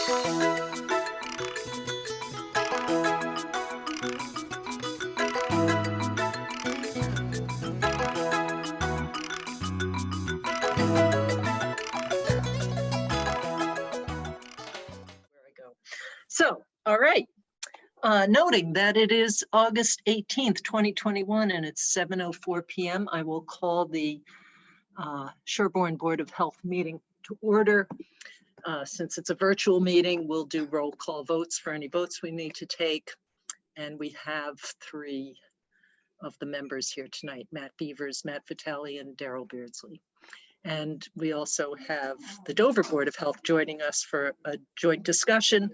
So, all right. Noting that it is August 18th, 2021, and it's 7:04 p.m., I will call the Sherborn Board of Health meeting to order. Since it's a virtual meeting, we'll do roll call votes for any votes we need to take. And we have 3 of the members here tonight, Matt Beavers, Matt Vitale, and Daryl Beardsley. And we also have the Dover Board of Health joining us for a joint discussion.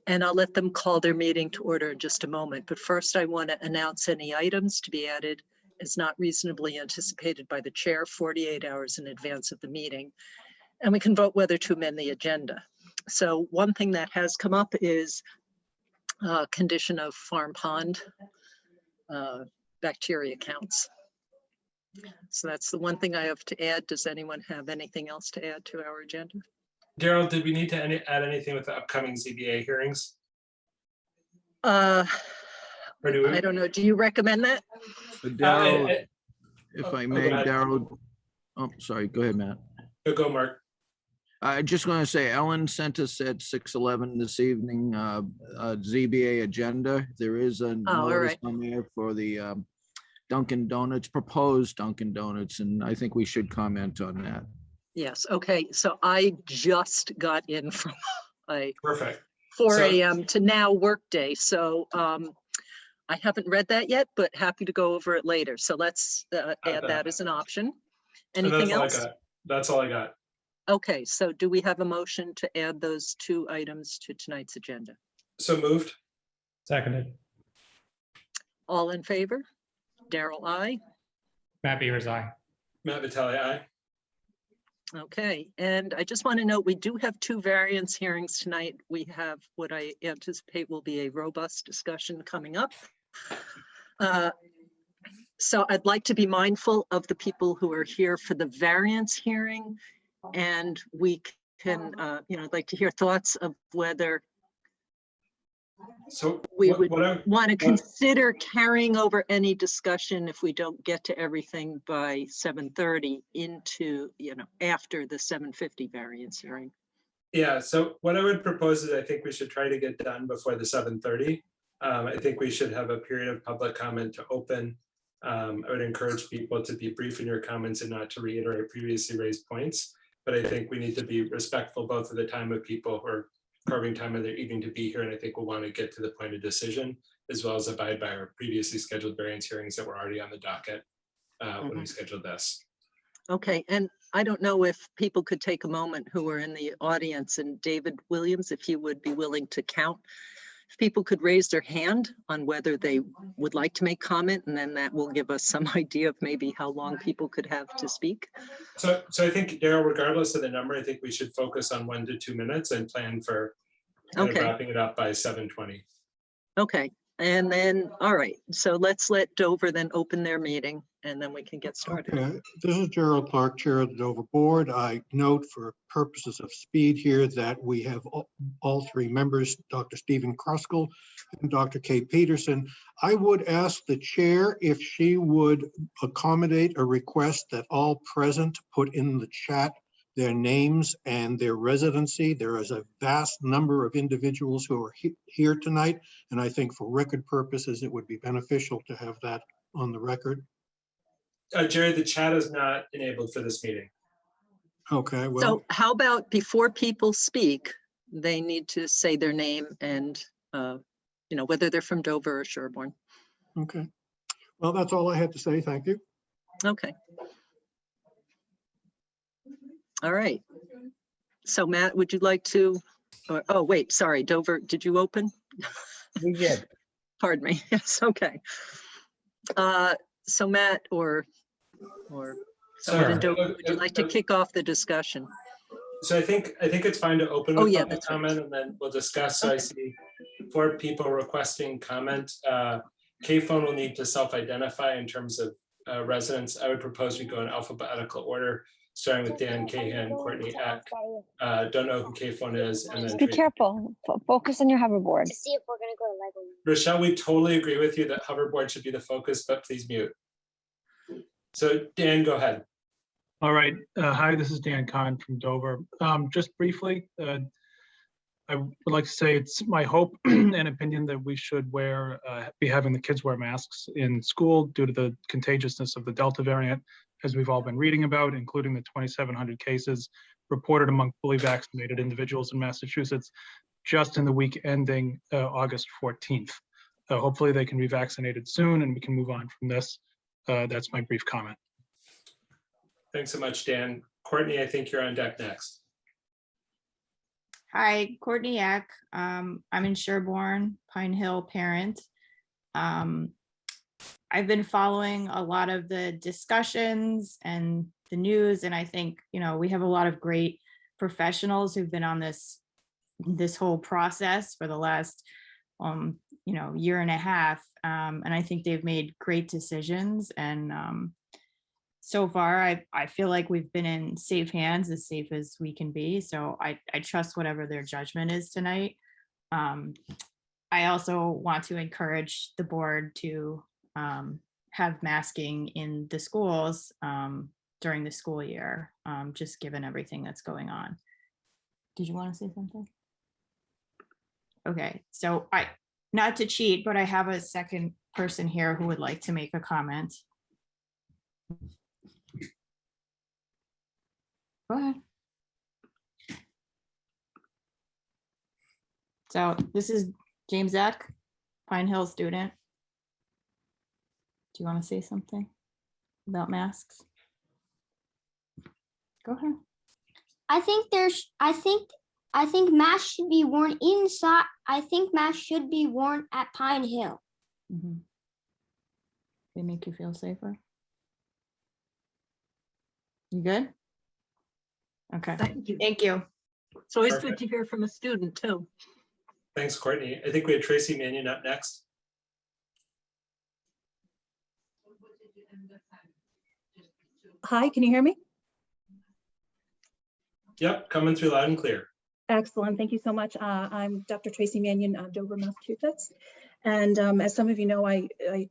And I'll let them call their meeting to order in just a moment. But first, I want to announce any items to be added as not reasonably anticipated by the chair 48 hours in advance of the meeting. And we can vote whether to amend the agenda. So one thing that has come up is condition of farm pond bacteria counts. So that's the one thing I have to add. Does anyone have anything else to add to our agenda? Daryl, did we need to add anything with the upcoming ZBA hearings? I don't know. Do you recommend that? Daryl, if I may, go Daryl. Oh, sorry. Go ahead, Matt. Go, Mark. I just want to say, Ellen sent us at 6:11 this evening ZBA agenda. There is a notice on there for the Dunkin' Donuts, proposed Dunkin' Donuts, and I think we should comment on that. Yes. Okay. So I just got in from Perfect. 4 a.m. to now workday. So I haven't read that yet, but happy to go over it later. So let's add that as an option. Anything else? That's all I got. Okay. So do we have a motion to add those 2 items to tonight's agenda? So moved. Seconded. All in favor? Daryl, aye. Matt Beavers, aye. Matt Vitale, aye. Okay, and I just want to note, we do have 2 variance hearings tonight. We have what I anticipate will be a robust discussion coming up. So I'd like to be mindful of the people who are here for the variance hearing, and we can, I'd like to hear thoughts of whether we would want to consider carrying over any discussion if we don't get to everything by 7:30 into, after the 7:50 variance hearing. Yeah, so what I would propose is I think we should try to get done before the 7:30. I think we should have a period of public comment to open. I would encourage people to be brief in your comments and not to reiterate previously raised points. But I think we need to be respectful both of the time of people who are carving time of their evening to be here, and I think we'll want to get to the point of decision as well as abide by our previously scheduled variance hearings that were already on the docket when we scheduled this. Okay, and I don't know if people could take a moment who are in the audience, and David Williams, if you would be willing to count, if people could raise their hand on whether they would like to make comment, and then that will give us some idea of maybe how long people could have to speak. So I think, Daryl, regardless of the number, I think we should focus on 1 to 2 minutes and plan for wrapping it up by 7:20. Okay, and then, all right, so let's let Dover then open their meeting and then we can get started. Okay. This is Gerald Clark, Chair of the Dover Board. I note for purposes of speed here that we have all 3 members, Dr. Stephen Kruskal and Dr. Kate Peterson. I would ask the chair if she would accommodate a request that all present put in the chat their names and their residency. There is a vast number of individuals who are here tonight, and I think for record purposes, it would be beneficial to have that on the record. Jerry, the chat is not enabled for this meeting. Okay, well. So how about before people speak, they need to say their name and, whether they're from Dover or Sherborn. Okay. Well, that's all I had to say. Thank you. Okay. All right. So Matt, would you like to, oh, wait, sorry, Dover, did you open? We did. Pardon me. Yes, okay. So Matt or someone in Dover, would you like to kick off the discussion? So I think it's fine to open with public comment, and then we'll discuss. So I see 4 people requesting comment. K-phone will need to self-identify in terms of residents. I would propose we go in alphabetical order. starting with Dan Cahan, Courtney Eck. Don't know who K-Phone is. And then Just be Tracy. careful. Focus on your hoverboard. To see if we're gonna go to Legoland. Rochelle, we totally agree with you that hoverboard should be the focus, but please mute. So Dan, go ahead. All right. Hi, this is Dan Kahn from Dover. Just briefly, I would like to say it's my hope and opinion that we should be having the kids wear masks in school due to the contagiousness of the Delta variant, as we've all been reading about, including the 2,700 cases reported among fully vaccinated individuals in Massachusetts just in the week ending August 14th. Hopefully they can be vaccinated soon and we can move on from this. That's my brief comment. Thanks so much, Dan. Courtney, I think you're on deck next. Hi, Courtney Eck. I'm in Sherborn, Pine Hill parent. I've been following a lot of the discussions and the news, and I think, we have a lot of great professionals who've been on this whole process for the last, year and a half. And I think they've made great decisions. And so far, I feel like we've been in safe hands, as safe as we can be. So I trust whatever their judgment is tonight. I also want to encourage the board to have masking in the schools during the school year, just given everything that's going on. Did you want to say something? Okay, so not to cheat, but I have a second person here who would like to make a comment. Go ahead. So this is James Eck, Pine Hill student. Do you want to say something about masks? Go ahead. I think masks should be worn inside. I think masks should be worn at Pine Hill. Mm-hmm. They make you feel safer? You good? Okay. Thank you. Thank you. It's always Perfect. good to hear from a student too. Thanks, Courtney. I think we have Tracy Mannion up next. Hi, can you hear me? Yep, coming through loud and clear. Excellent, thank you so much. I'm Dr. Tracy Mannion of Dover, Massachusetts. And as some of you know, I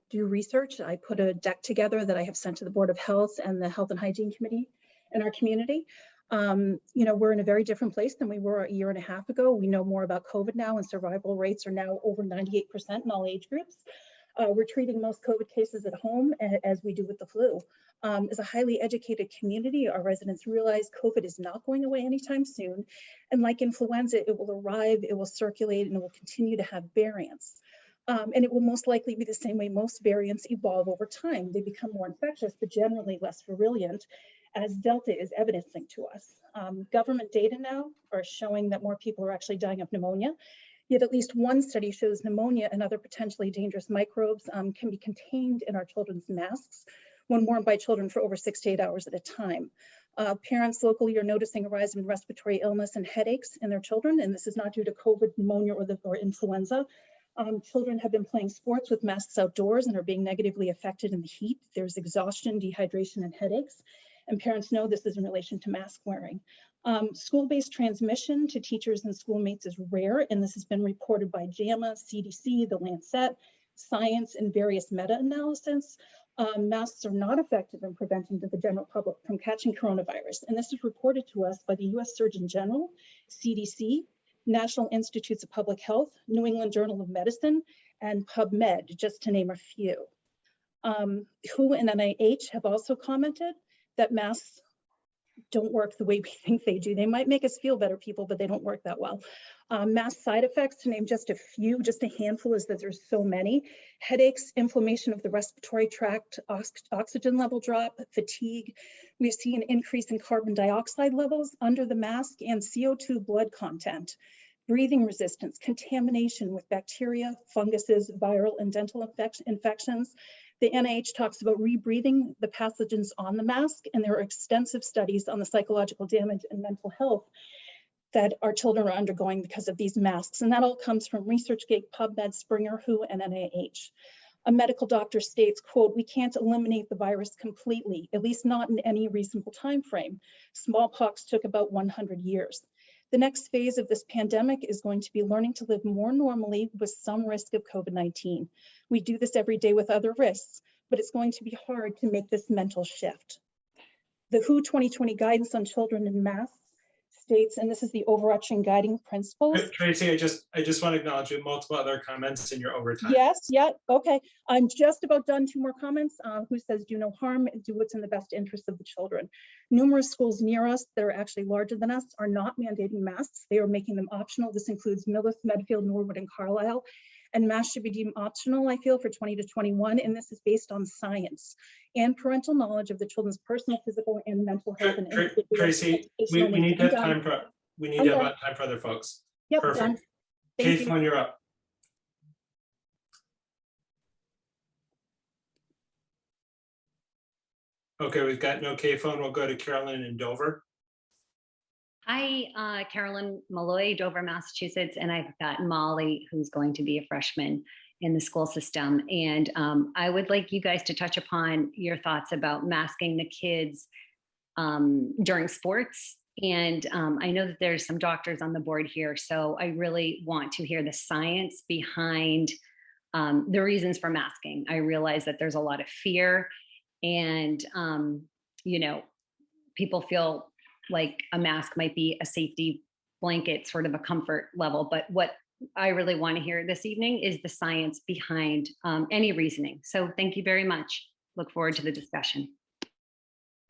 do research. I put a deck together that I have sent to the Board of Health and the Health and Hygiene Committee in our community. We're in a very different place than we were a year and a half ago. We know more about COVID now, and survival rates are now over 98% in all age groups. We're treating most COVID cases at home as we do with the flu. As a highly educated community, our residents realize COVID is not going away anytime soon. And like influenza, it will arrive, it will circulate, and it will continue to have variants. And it will most likely be the same way most variants evolve over time. They become more infectious, but generally less virulent, as Delta is evidencing to us. Government data now are showing that more people are actually dying of pneumonia. Yet at least one study shows pneumonia and other potentially dangerous microbes can be contained in our children's masks when worn by children for over 6 to 8 hours at a time. Parents locally are noticing a rise in respiratory illness and headaches in their children, and this is not due to COVID, pneumonia, or influenza. Children have been playing sports with masks outdoors and are being negatively affected in the heat. There's exhaustion, dehydration, and headaches. And parents know this is in relation to mask wearing. School-based transmission to teachers and schoolmates is rare, and this has been reported by JAMA, CDC, the Lancet, Science, and various meta-analysis. Masks are not effective in preventing the general public from catching coronavirus, and this is reported to us by the US Surgeon General, CDC, National Institutes of Public Health, New England Journal of Medicine, and PubMed, just to name a few. WHO and NIH have also commented that masks don't work the way we think they do. They might make us feel better, people, but they don't work that well. Mask side effects, to name just a few, just a handful, is that there's so many. Headaches, inflammation of the respiratory tract, oxygen level drop, fatigue. We see an increase in carbon dioxide levels under the mask and CO2 blood content, breathing resistance, contamination with bacteria, funguses, viral and dental infections. The NIH talks about rebreathing the pathogens on the mask, and there are extensive studies on the psychological damage and mental health that our children are undergoing because of these masks. And that all comes from ResearchGate, PubMed, Springer, WHO, and NIH. A medical doctor states, quote, "We can't eliminate the virus completely, at least not in any reasonable time frame. Smallpox took about 100 years. The next phase of this pandemic is going to be learning to live more normally with some risk of COVID-19. We do this every day with other risks, but it's going to be hard to make this mental shift." The WHO 2020 guidance on children and masks states, and this is the overarching guiding principles. Tracy, I just want to acknowledge you have multiple other comments in your overtime. Yes, yeah, okay. I'm just about done. 2 more comments. WHO says do no harm, do what's in the best interest of the children. Numerous schools near us that are actually larger than us are not mandating masks. They are making them optional. This includes Millis, Medfield, Norwood, and Carlisle. And masks should be deemed optional, I feel, for 20 to 21. And this is based on science and parental knowledge of the children's personal, physical, and mental health. And Tracy, we need to have time for, we need to have time for other folks. Yep, Perfect. done. Kate, Thank you. when you're up. Okay, we've got no K phone. We'll go to Carolyn in Dover. Hi, Carolyn Malloy, Dover, Massachusetts, and I've got Molly, who's going to be a freshman in the school system. And I would like you guys to touch upon your thoughts about masking the kids during sports. And I know that there's some doctors on the board here, so I really want to hear the science behind the reasons for masking. I realize that there's a lot of fear and, you know, people feel like a mask might be a safety blanket, sort of a comfort level. But what I really want to hear this evening is the science behind any reasoning. So thank you very much. Look forward to the discussion.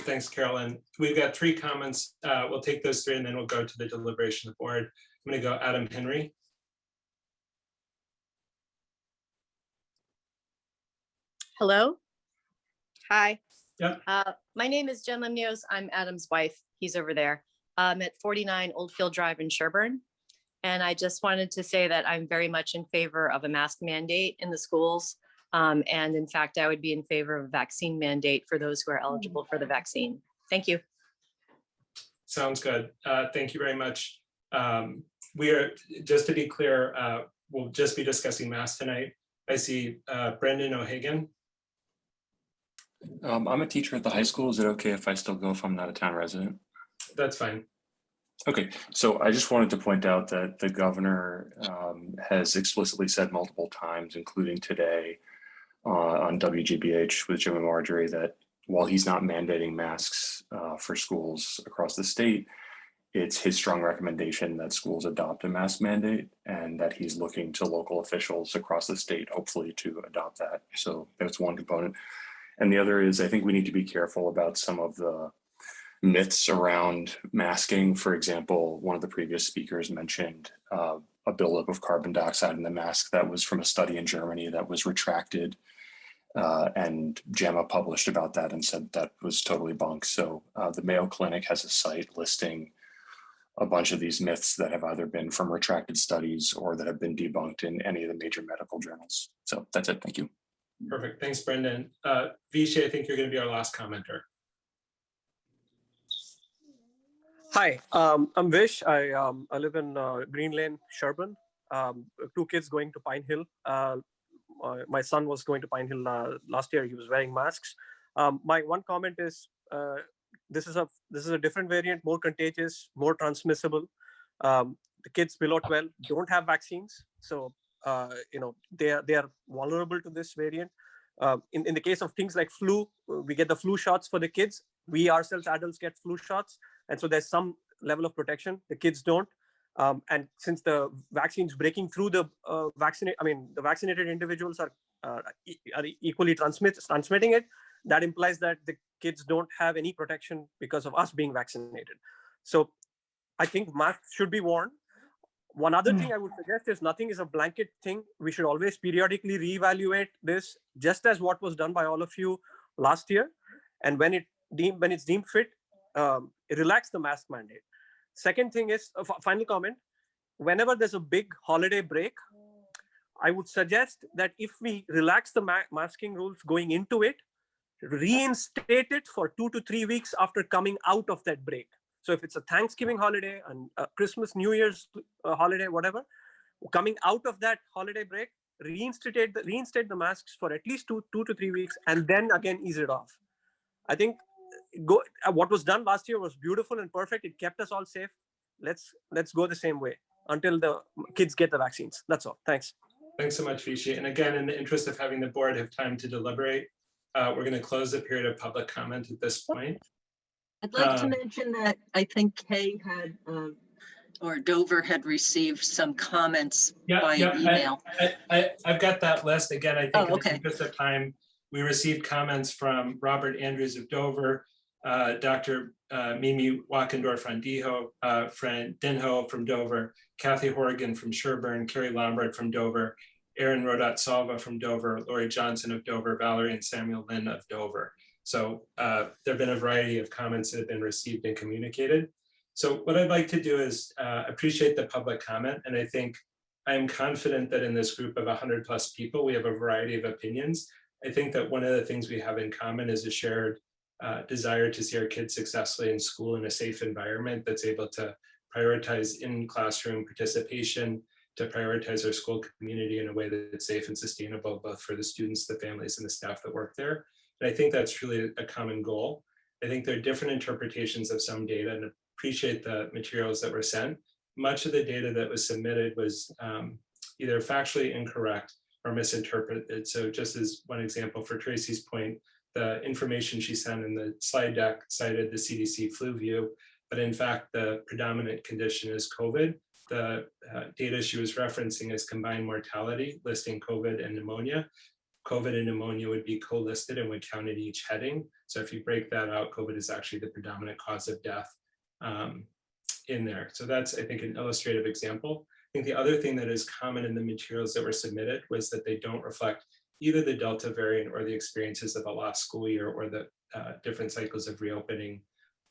Thanks, Carolyn. We've got 3 comments. We'll take those 3 and then we'll go to the deliberation of the board. I'm going to go Adam Henry. Hello. Hi. Yep. My name is Jen Lemnios. I'm Adam's wife. He's over there. I'm at 49 Oldfield Drive in Sherborn. And I just wanted to say that I'm very much in favor of a mask mandate in the schools. And in fact, I would be in favor of a vaccine mandate for those who are eligible for the vaccine. Thank you. Sounds good. Thank you very much. We are, just to be clear, we'll just be discussing masks tonight. I see Brendan O'Hagan. I'm a teacher at the high school. Is it okay if I still go if I'm not a town resident? That's fine. Okay, so I just wanted to point out that the governor has explicitly said multiple times, including today on WGBH with Jim and Marjorie, that while he's not mandating masks for schools across the state, it's his strong recommendation that schools adopt a mask mandate and that he's looking to local officials across the state, hopefully, to adopt that. So that's one component. And the other is, I think we need to be careful about some of the myths around masking. For example, one of the previous speakers mentioned a buildup of carbon dioxide in the mask that was from a study in Germany that was retracted. And JAMA published about that and said that was totally bunk. So the Mayo Clinic has a site listing a bunch of these myths that have either been from retracted studies or that have been debunked in any of the major medical journals. So that's it. Thank you. Perfect. Thanks, Brendan. Vishay, I think you're going to be our last commenter. Hi, I'm Vish. I live in Green Lane, Sherborn. 2 kids going to Pine Hill. My son was going to Pine Hill last year. He was wearing masks. My one comment is this is a different variant, more contagious, more transmissible. The kids below 12 don't have vaccines, so they are vulnerable to this variant. In the case of things like flu, we get the flu shots for the kids. We ourselves, adults, get flu shots, and so there's some level of protection. The kids don't. And since the vaccine's breaking through the the vaccinated individuals are equally transmitting it, that implies that the kids don't have any protection because of us being vaccinated. So I think masks should be worn. One other thing I would suggest is nothing is a blanket thing. We should always periodically reevaluate this, just as what was done by all of you last year. And when it's deemed fit, relax the mask mandate. Second thing is, final comment, whenever there's a big holiday break, I would suggest that if we relax the masking rules going into it, reinstate it for 2 to 3 weeks after coming out of that break. So if it's a Thanksgiving holiday and a Christmas, New Year's holiday, whatever, coming out of that holiday break, reinstate the masks for at least two to 3 weeks, and then again ease it off. I think what was done last year was beautiful and perfect. It kept us all safe. Let's go the same way until the kids get the vaccines. That's all. Thanks. Thanks so much, Vishy. And again, in the interest of having the board have time to deliberate, we're going to close the period of public comment at this point. I'd like to mention that I think Kay had, or Dover had received some comments by email. I've got that list. Again, I think in okay. the interest of time, we received comments from Robert Andrews of Dover, Dr. Mimi Wackendorf-Andijo, Fran Dinho from Dover, Kathy Horrigan from Sherborn, Carrie Lombard from Dover, Aaron Rodat-Salva from Dover, Lori Johnson of Dover, Valerie and Samuel Lynn of Dover. So there have been a variety of comments that have been received and communicated. So what I'd like to do is appreciate the public comment. And I think I am confident that in this group of 100+ people, we have a variety of opinions. I think that one of the things we have in common is a shared desire to see our kids successfully in school in a safe environment that's able to prioritize in-classroom participation, to prioritize our school community in a way that's safe and sustainable, both for the students, the families, and the staff that work there. And I think that's truly a common goal. I think there are different interpretations of some data, and appreciate the materials that were sent. Much of the data that was submitted was either factually incorrect or misinterpreted. So just as one example, for Tracy's point, the information she sent in the slide deck cited the CDC flu view, but in fact, the predominant condition is COVID. The data she was referencing is combined mortality, listing COVID and pneumonia. COVID and pneumonia would be co-listed and would count in each heading. So if you break that out, COVID is actually the predominant cause of death in there. So that's, I think, an illustrative example. I think the other thing that is common in the materials that were submitted was that they don't reflect either the Delta variant or the experiences of the last school year or the different cycles of reopening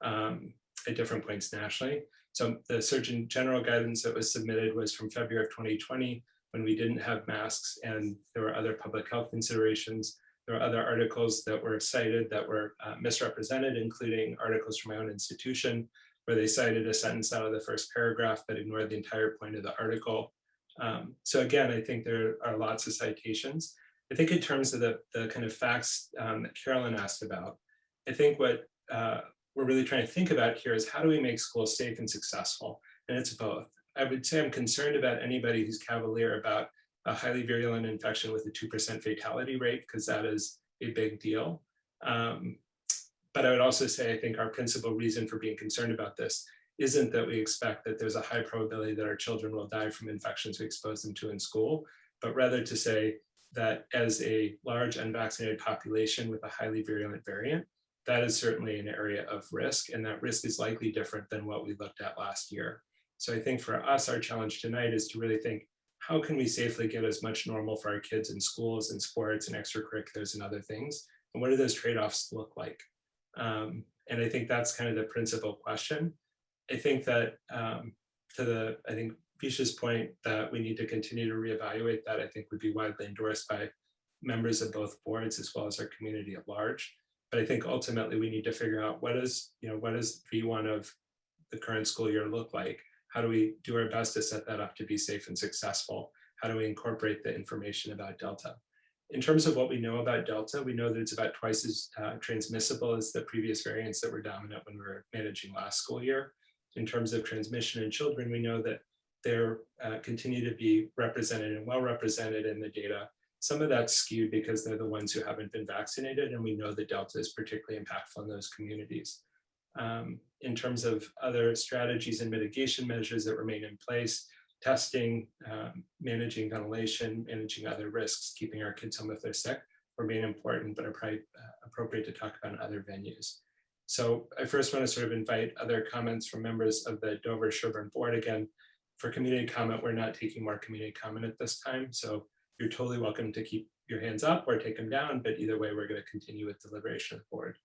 at different points nationally. So the Surgeon General guidance that was submitted was from February of 2020, when we didn't have masks and there were other public health considerations. There were other articles that were cited that were misrepresented, including articles from my own institution, where they cited a sentence out of the first paragraph that ignored the entire point of the article. So again, I think there are lots of citations. I think in terms of the kind of facts that Carolyn asked about, I think what we're really trying to think about here is how do we make schools safe and successful? And it's both. I would say I'm concerned about anybody who's cavalier about a highly virulent infection with a 2% fatality rate, because that is a big deal. But I would also say, I think our principal reason for being concerned about this isn't that we expect that there's a high probability that our children will die from infections we expose them to in school, but rather to say that as a large unvaccinated population with a highly virulent variant, that is certainly an area of risk, and that risk is likely different than what we looked at last year. So I think for us, our challenge tonight is to really think, how can we safely get as much normal for our kids in schools and sports and extracurriculars and other things? And what do those trade-offs look like? And I think that's kind of the principal question. I think that I think Visha's point that we need to continue to reevaluate that, I think would be widely endorsed by members of both boards as well as our community at large. But I think ultimately we need to figure out what does V1 of the current school year look like? How do we do our best to set that up to be safe and successful? How do we incorporate the information about Delta? In terms of what we know about Delta, we know that it's about twice as transmissible as the previous variants that were dominant when we were managing last school year. In terms of transmission in children, we know that they're continue to be represented and well represented in the data. Some of that's skewed because they're the ones who haven't been vaccinated, and we know that Delta is particularly impactful in those communities. In terms of other strategies and mitigation measures that remain in place, testing, managing ventilation, managing other risks, keeping our kids home if they're sick remain important, but are probably appropriate to talk about in other venues. So I first want to sort of invite other comments from members of the Dover Sherborn board. Again, for community comment, we're not taking more community comment at this time. So you're totally welcome to keep your hands up or take them down, but either way, we're going to continue with deliberation of the board.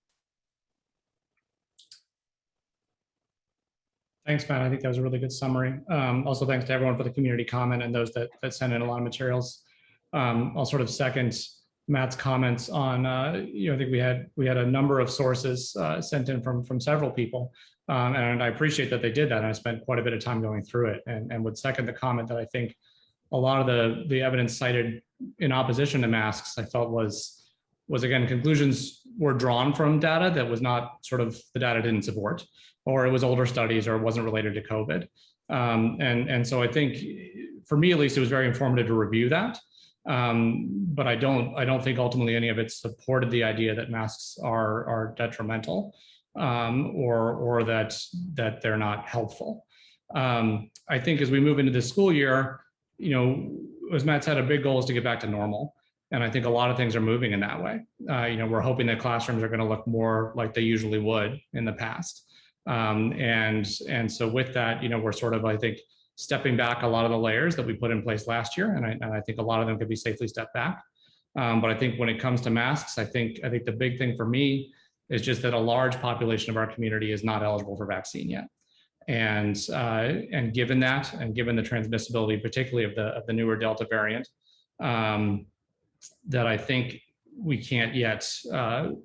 Thanks, Matt. I think that was a really good summary. Also, thanks to everyone for the community comment and those that sent in a lot of materials. I'll sort of second Matt's comments on, I think we had a number of sources sent in from several people, and I appreciate that they did that. And I spent quite a bit of time going through it, and would second the comment that I think a lot of the evidence cited in opposition to masks, I felt was again, conclusions were drawn from data that was not sort of the data didn't support, or it was older studies, or it wasn't related to COVID. And so I think, for me at least, it was very informative to review that. But I don't think ultimately any of it supported the idea that masks are detrimental, or that they're not helpful. I think as we move into the school year, as Matt said, a big goal is to get back to normal. And I think a lot of things are moving in that way. We're hoping that classrooms are going to look more like they usually would in the past. And so with that, we're sort of, I think, stepping back a lot of the layers that we put in place last year. And I think a lot of them could be safely stepped back. But I think when it comes to masks, I think the big thing for me is just that a large population of our community is not eligible for vaccine yet. And given that, and given the transmissibility, particularly of the newer Delta variant, that I think we can't yet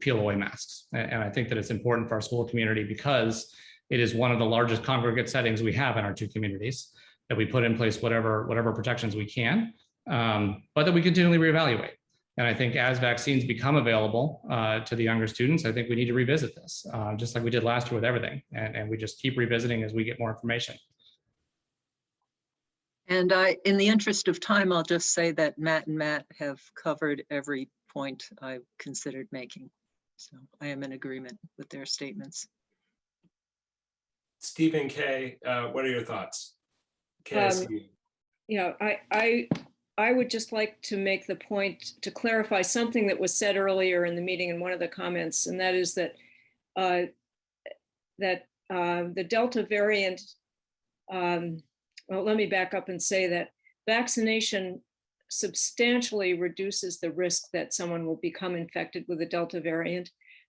peel away masks. And I think that it's important for our school community because it is one of the largest congregate settings we have in our two communities, that we put in place whatever protections we can, but that we continually reevaluate. And I think as vaccines become available to the younger students, I think we need to revisit this, just like we did last year with everything. And we just keep revisiting as we get more information. And in the interest of time, I'll just say that Matt and Matt have covered every point I considered making. So I am in agreement with their statements. Stephen K., what are your thoughts? KSU. I would just like to make the point to clarify something that was said earlier in the meeting in one of the comments, and that is that the Delta variant, well, let me back up and say that vaccination substantially reduces the risk that someone will become infected with the Delta variant.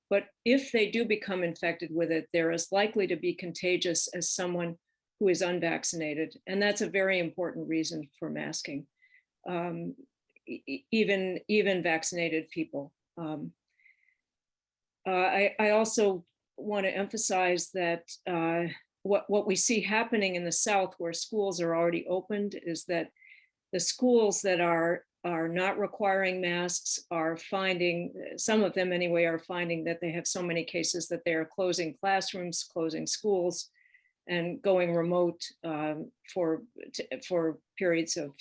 But if they do become infected with it, they're as likely to be contagious as someone who is unvaccinated. And that's a very important reason for masking, even vaccinated people. I also want to emphasize that what we see happening in the South, where schools are already opened, is that the schools that are not requiring masks are finding, some of them anyway, are finding that they have so many cases that they are closing classrooms, closing schools, and going remote for periods of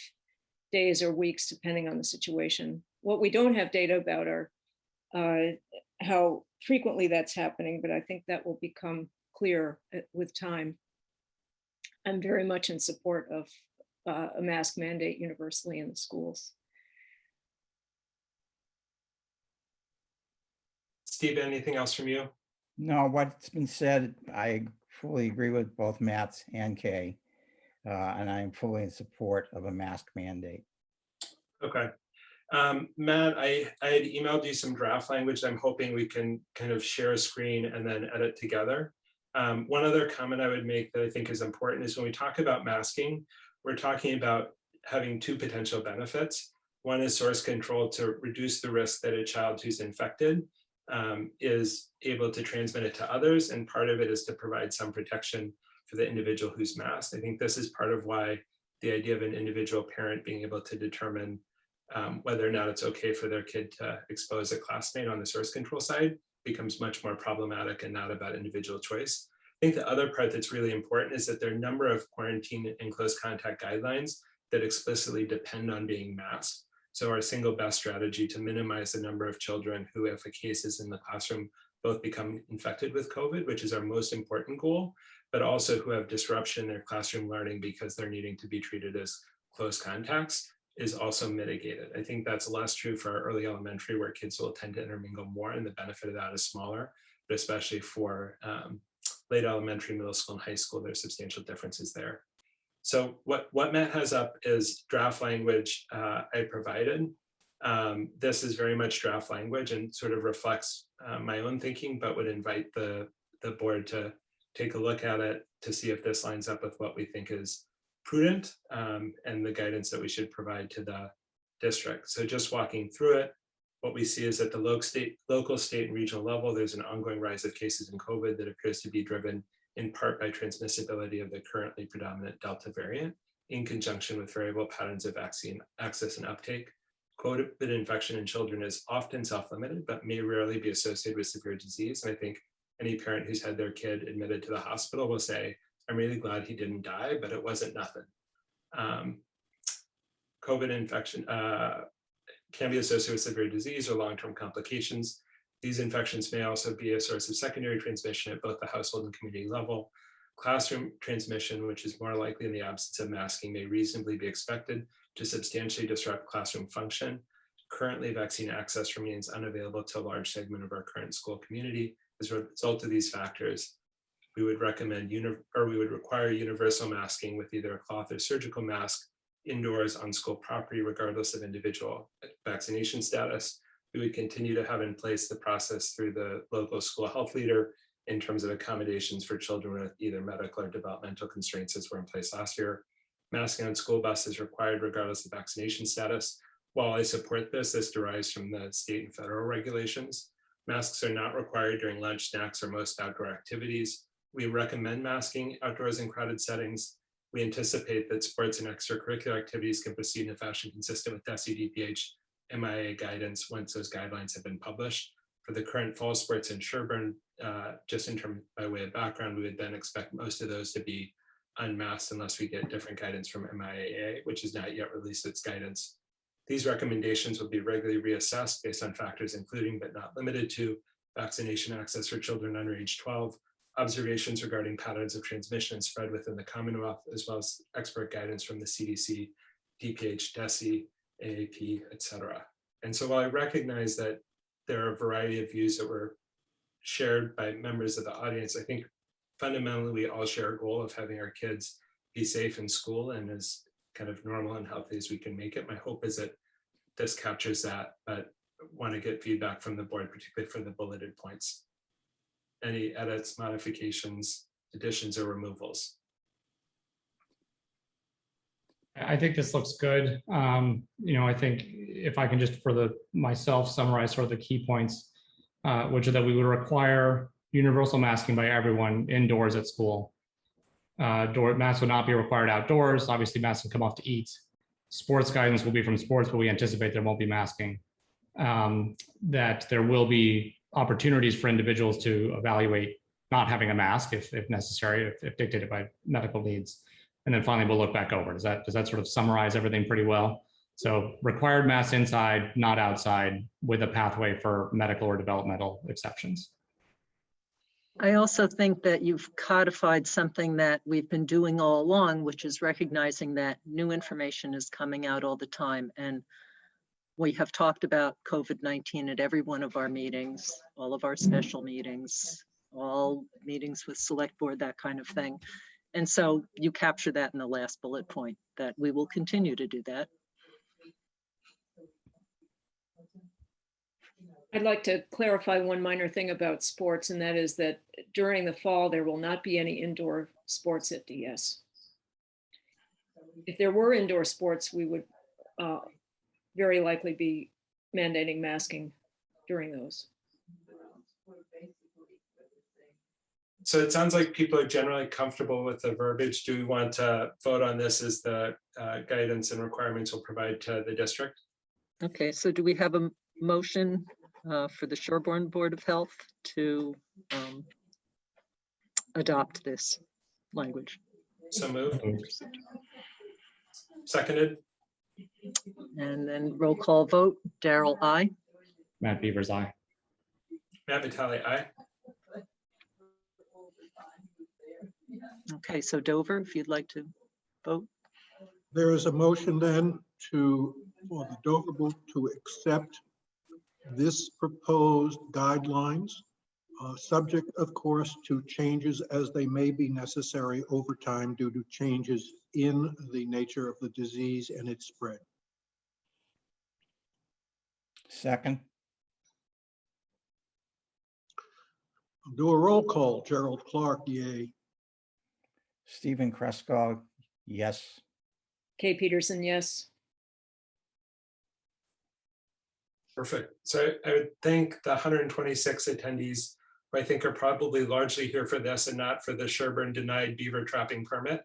days or weeks, depending on the situation. What we don't have data about are how frequently that's happening, but I think that will become clear with time. I'm very much in support of a mask mandate universally in the schools. Steve, anything else from you? No, what's been said, I fully agree with both Matt's and Kay, and I am fully in support of a mask mandate. Okay. Matt, I had emailed you some draft language. I'm hoping we can kind of share a screen and then edit together. One other comment I would make that I think is important is when we talk about masking, we're talking about having two potential benefits. One is source control to reduce the risk that a child who's infected is able to transmit it to others. And part of it is to provide some protection for the individual who's masked. I think this is part of why the idea of an individual parent being able to determine whether or not it's okay for their kid to expose a classmate on the source control side becomes much more problematic and not about individual choice. I think the other part that's really important is that there are a number of quarantine and close contact guidelines that explicitly depend on being masked. So our single best strategy to minimize the number of children who, if a case is in the classroom, both become infected with COVID, which is our most important goal, but also who have disruption in their classroom learning because they're needing to be treated as close contacts, is also mitigated. I think that's less true for early elementary, where kids will tend to intermingle more, and the benefit of that is smaller, but especially for late elementary, middle school, and high school, there's substantial differences there. So what Matt has up is draft language I provided. This is very much draft language and sort of reflects my own thinking, but would invite the board to take a look at it to see if this lines up with what we think is prudent and the guidance that we should provide to the district. So just walking through it, what we see is at the local, state, and regional level, there's an ongoing rise of cases in COVID that appears to be driven in part by transmissibility of the currently predominant Delta variant in conjunction with variable patterns of vaccine access and uptake. COVID infection in children is often self-limited, but may rarely be associated with severe disease. And I think any parent who's had their kid admitted to the hospital will say, I'm really glad he didn't die, but it wasn't nothing. COVID infection can be associated with severe disease or long-term complications. These infections may also be a source of secondary transmission at both the household and community level. Classroom transmission, which is more likely in the absence of masking, may reasonably be expected to substantially disrupt classroom function. Currently, vaccine access remains unavailable to a large segment of our current school community. As a result of these factors, we would recommend we would require universal masking with either a cloth or surgical mask indoors on school property, regardless of individual vaccination status. We would continue to have in place the process through the local school health leader in terms of accommodations for children with either medical or developmental constraints as were in place last year. Masking on school buses is required regardless of vaccination status. While I support this, this derives from the state and federal regulations. Masks are not required during lunch, snacks, or most outdoor activities. We recommend masking outdoors in crowded settings. We anticipate that sports and extracurricular activities can proceed in a fashion consistent with DESI, DPH, MIA guidance once those guidelines have been published. For the current fall sports in Sherborn, just in terms by way of background, we would then expect most of those to be unmasked unless we get different guidance from MIAA, which has not yet released its guidance. These recommendations will be regularly reassessed based on factors including but not limited to vaccination access for children under age 12, observations regarding patterns of transmission and spread within the Commonwealth, as well as expert guidance from the CDC, DPH, DESI, AAP, et cetera. And so while I recognize that there are a variety of views that were shared by members of the audience, I think fundamentally we all share a goal of having our kids be safe in school and as kind of normal and healthy as we can make it. My hope is that this captures that, but want to get feedback from the board, particularly for the bulleted points. Any edits, modifications, additions, or removals? I think this looks good. I think if I can just myself summarize sort of the key points, which are that we would require universal masking by everyone indoors at school. Masks would not be required outdoors. Obviously, masks can come off to eat. Sports guidance will be from sports, but we anticipate there won't be masking. That there will be opportunities for individuals to evaluate not having a mask if necessary, if dictated by medical needs. And then finally, we'll look back over. Does that sort of summarize everything pretty well? So required masks inside, not outside, with a pathway for medical or developmental exceptions. I also think that you've codified something that we've been doing all along, which is recognizing that new information is coming out all the time. And we have talked about COVID-19 at every one of our meetings, all of our special meetings, all meetings with select board, that kind of thing. And so you capture that in the last bullet point, that we will continue to do that. I'd like to clarify one minor thing about sports, and that is that during the fall, there will not be any indoor sports at DS. If there were indoor sports, we would very likely be mandating masking during those. So it sounds like people are generally comfortable with the verbiage. Do we want to vote on this as the guidance and requirements will provide to the district? Okay, so do we have a motion for the Sherborn Board of Health to adopt this language? So moved. Seconded. And then roll call vote. Daryl, aye. Matt Beavers, aye. Matt Vitale, aye. Okay, so Dover, if you'd like to vote. There is a motion then for the Dover Board to accept this proposed guidelines, subject, of course, to changes as they may be necessary over time due to changes in the nature of the disease and its spread. Second. I'll do a roll call. Gerald Clark, yay. Stephen Kresko, yes. Kay Peterson, yes. Perfect. So I would thank the 126 attendees who I think are probably largely here for this and not for the Sherborn denied beaver trapping permit.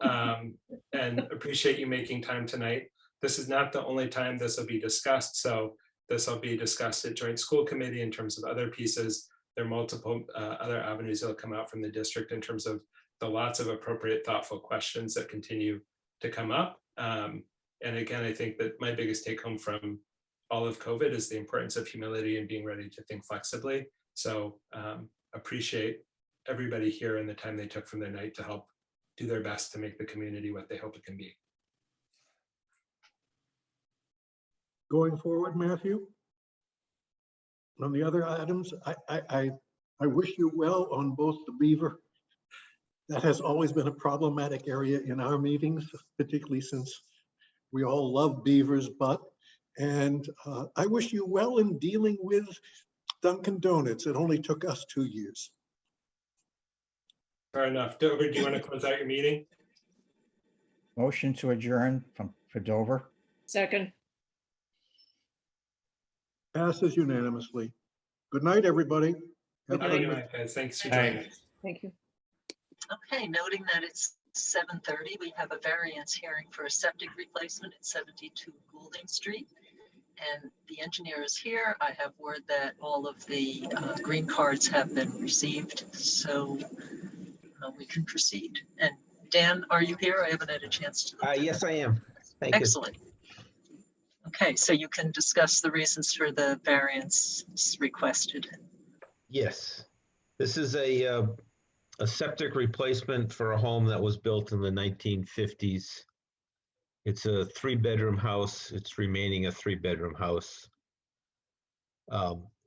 And appreciate you making time tonight. this is not the only time this will be discussed. So this will be discussed at joint school committee in terms of other pieces. There are multiple other avenues that will come out from the district in terms of the lots of appropriate, thoughtful questions that continue to come up. And again, I think that my biggest take home from all of COVID is the importance of humility and being ready to think flexibly. So appreciate everybody here and the time they took from their night to help do their best to make the community what they hope it can be. Going forward, Matthew? On the other items, I wish you well on both the Beaver. That has always been a problematic area in our meetings, particularly since we all love Beavers, and I wish you well in dealing with Dunkin' Donuts. It only took us 2 years. Fair enough. Dover, do you want to close out your meeting? Motion to adjourn for Dover. Second. Passes unanimously. Good night, everybody. Have a Good good night, night. guys. Thanks for joining us. Thank you. Okay, noting that it's 7:30, we have a variance hearing for a septic replacement at 72 Goulding Street. And the engineer is here. I have word that all of the green cards have been received, so we can proceed. And Dan, are you here? I haven't had a chance to. Yes, I am. Thank you. Excellent. Okay, so you can discuss the reasons for the variance requested. Yes, this is a septic replacement for a home that was built in the 1950s. It's a 3-bedroom house. It's remaining a 3-bedroom house.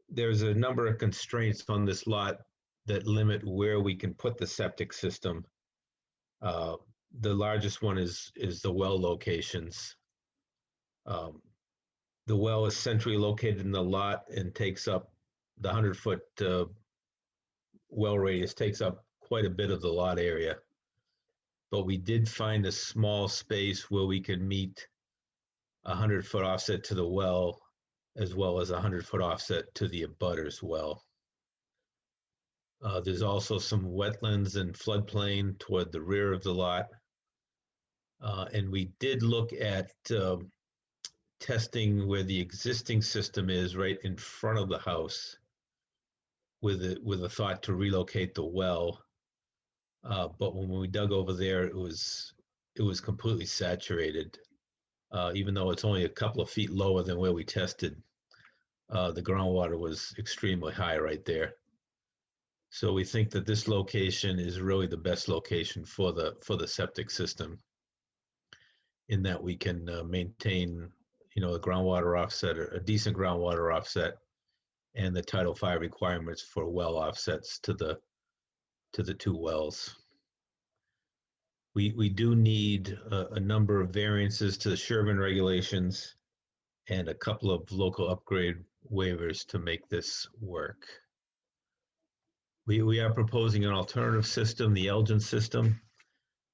There's a number of constraints on this lot that limit where we can put the septic system. The largest one is the well locations. The well is centrally located in the lot and takes up the 100-foot well radius, takes up quite a bit of the lot area. But we did find a small space where we could meet a 100-foot offset to the well, as well as a 100-foot offset to the abutter's well. There's also some wetlands and floodplain toward the rear of the lot. And we did look at testing where the existing system is right in front of the house with a thought to relocate the well. But when we dug over there, it was completely saturated. Even though it's only a couple of feet lower than where we tested, the groundwater was extremely high right there. So we think that this location is really the best location for the septic system, in that we can maintain, a groundwater offset, a decent groundwater offset, and the Title V requirements for well offsets to the 2 wells. We do need a number of variances to the Sherborn regulations and a couple of local upgrade waivers to make this work. We are proposing an alternative system, the Elgin system,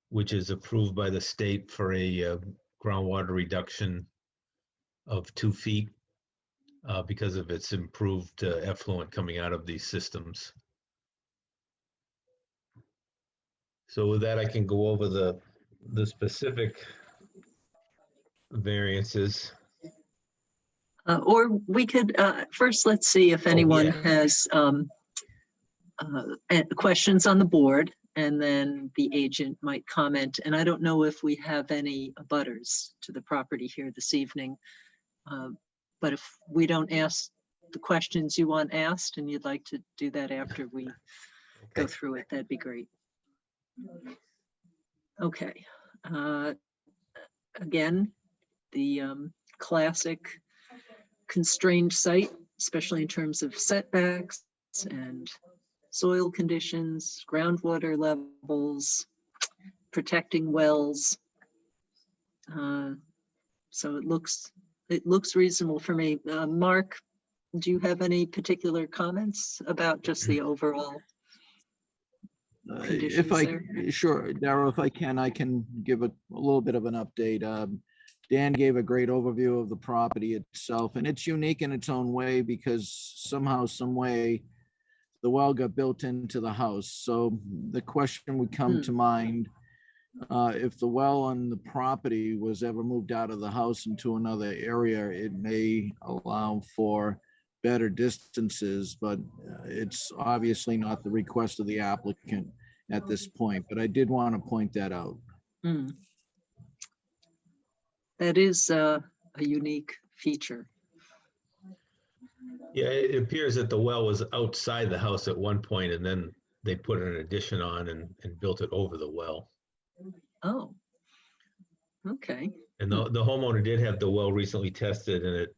which is approved by the state for a groundwater reduction of 2 feet because of its improved effluent coming out of these systems. So with that, I can go over the specific variances. Or we could, first, let's see if anyone has questions on the board, and then the agent might comment. And I don't know if we have any abutters to the property here this evening. But if we don't ask the questions you want asked, and you'd like to do that after we go through it, that'd be great. Okay. Again, the classic constrained site, especially in terms of setbacks and soil conditions, groundwater levels, protecting wells. So it looks reasonable for me. Mark, do you have any particular comments about just the overall conditions Sure, Darrell, if I can give a little bit of an update. Dan gave a great overview of the property itself, and it's unique in its own way because somehow, some way, the well got built into the house. So the question would come to mind, if the well on the property was ever moved out of the house into another area, it may allow for better distances, but it's obviously not the request of the applicant at this point, but I did want to point that out. That is a unique feature. Yeah, it appears that the well was outside the house at one point, and then they put an addition on and built it over the well. Oh, okay. And the homeowner did have the well recently tested, and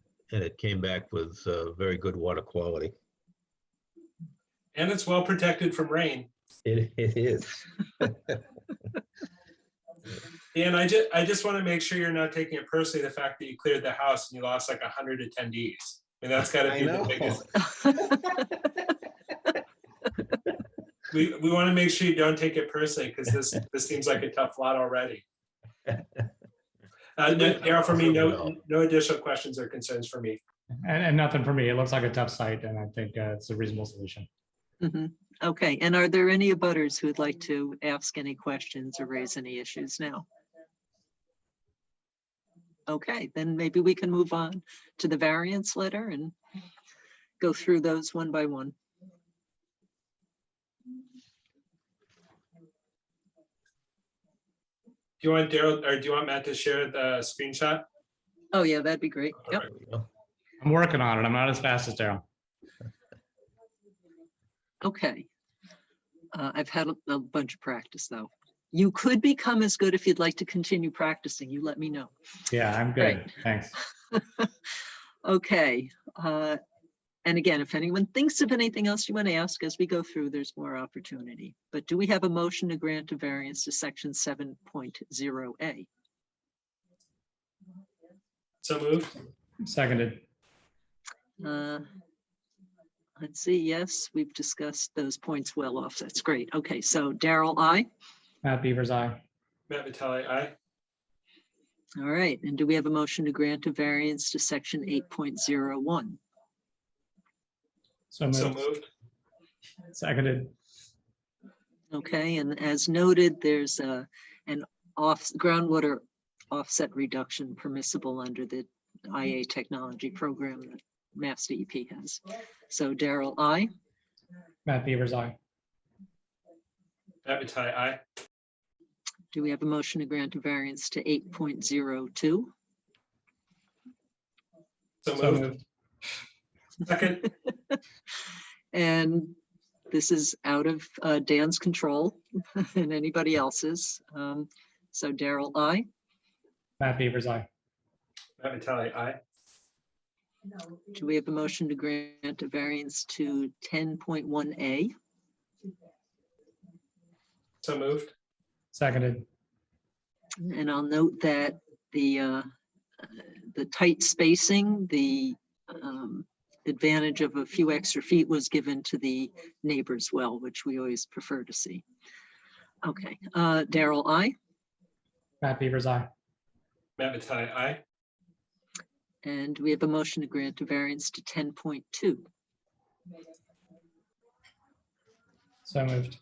it came back with very good water quality. And it's well protected from rain. It is. And I just want to make sure you're not taking it personally, the fact that you cleared the house and you lost like 100 attendees. I mean, that's got to be the biggest. We want to make sure you don't take it personally, because this seems like a tough lot already. Daryl, for me, no additional questions or concerns for me. And nothing for me. It looks like a tough site, and I think it's a reasonable solution. Okay, and are there any abutters who would like to ask any questions or raise any issues now? Okay, then maybe we can move on to the variance letter and go through those one by one. Do you want Daryl, or do you want Matt to share the screenshot? Oh yeah, that'd be great. Yep. I'm working on it. I'm not as fast as Daryl. Okay. I've had a bunch of practice though. You could become as good if you'd like to continue practicing. You let me know. Yeah, I'm good. Right. Thanks. Okay. And again, if anyone thinks of anything else you want to ask as we go through, there's more opportunity. But do we have a motion to grant a variance to section 7.0A? So moved. Seconded. Let's see. Yes, we've discussed those points well off. That's great. Okay, so Daryl, aye. Matt Beavers, aye. Matt Vitale, aye. All right. And do we have a motion to grant a variance to section 8.01? So moved. So moved. Seconded. Okay, and as noted, there's an groundwater offset reduction permissible under the IA technology program that Mass DEP has. So Daryl, aye. Matt Beavers, aye. Matt Vitale, aye. Do we have a motion to grant a variance to 8.02? So moved. Second. And this is out of Dan's control and anybody else's. So Daryl, aye. Matt Beavers, aye. Matt Vitale, aye. Do we have a motion to grant a variance to 10.1A? So moved. Seconded. And I'll note that the tight spacing, the advantage of a few extra feet was given to the neighbors well, which we always prefer to see. Okay, Daryl, aye. Matt Beavers, aye. Matt Vitale, aye. And we have a motion to grant a variance to 10.2. So moved.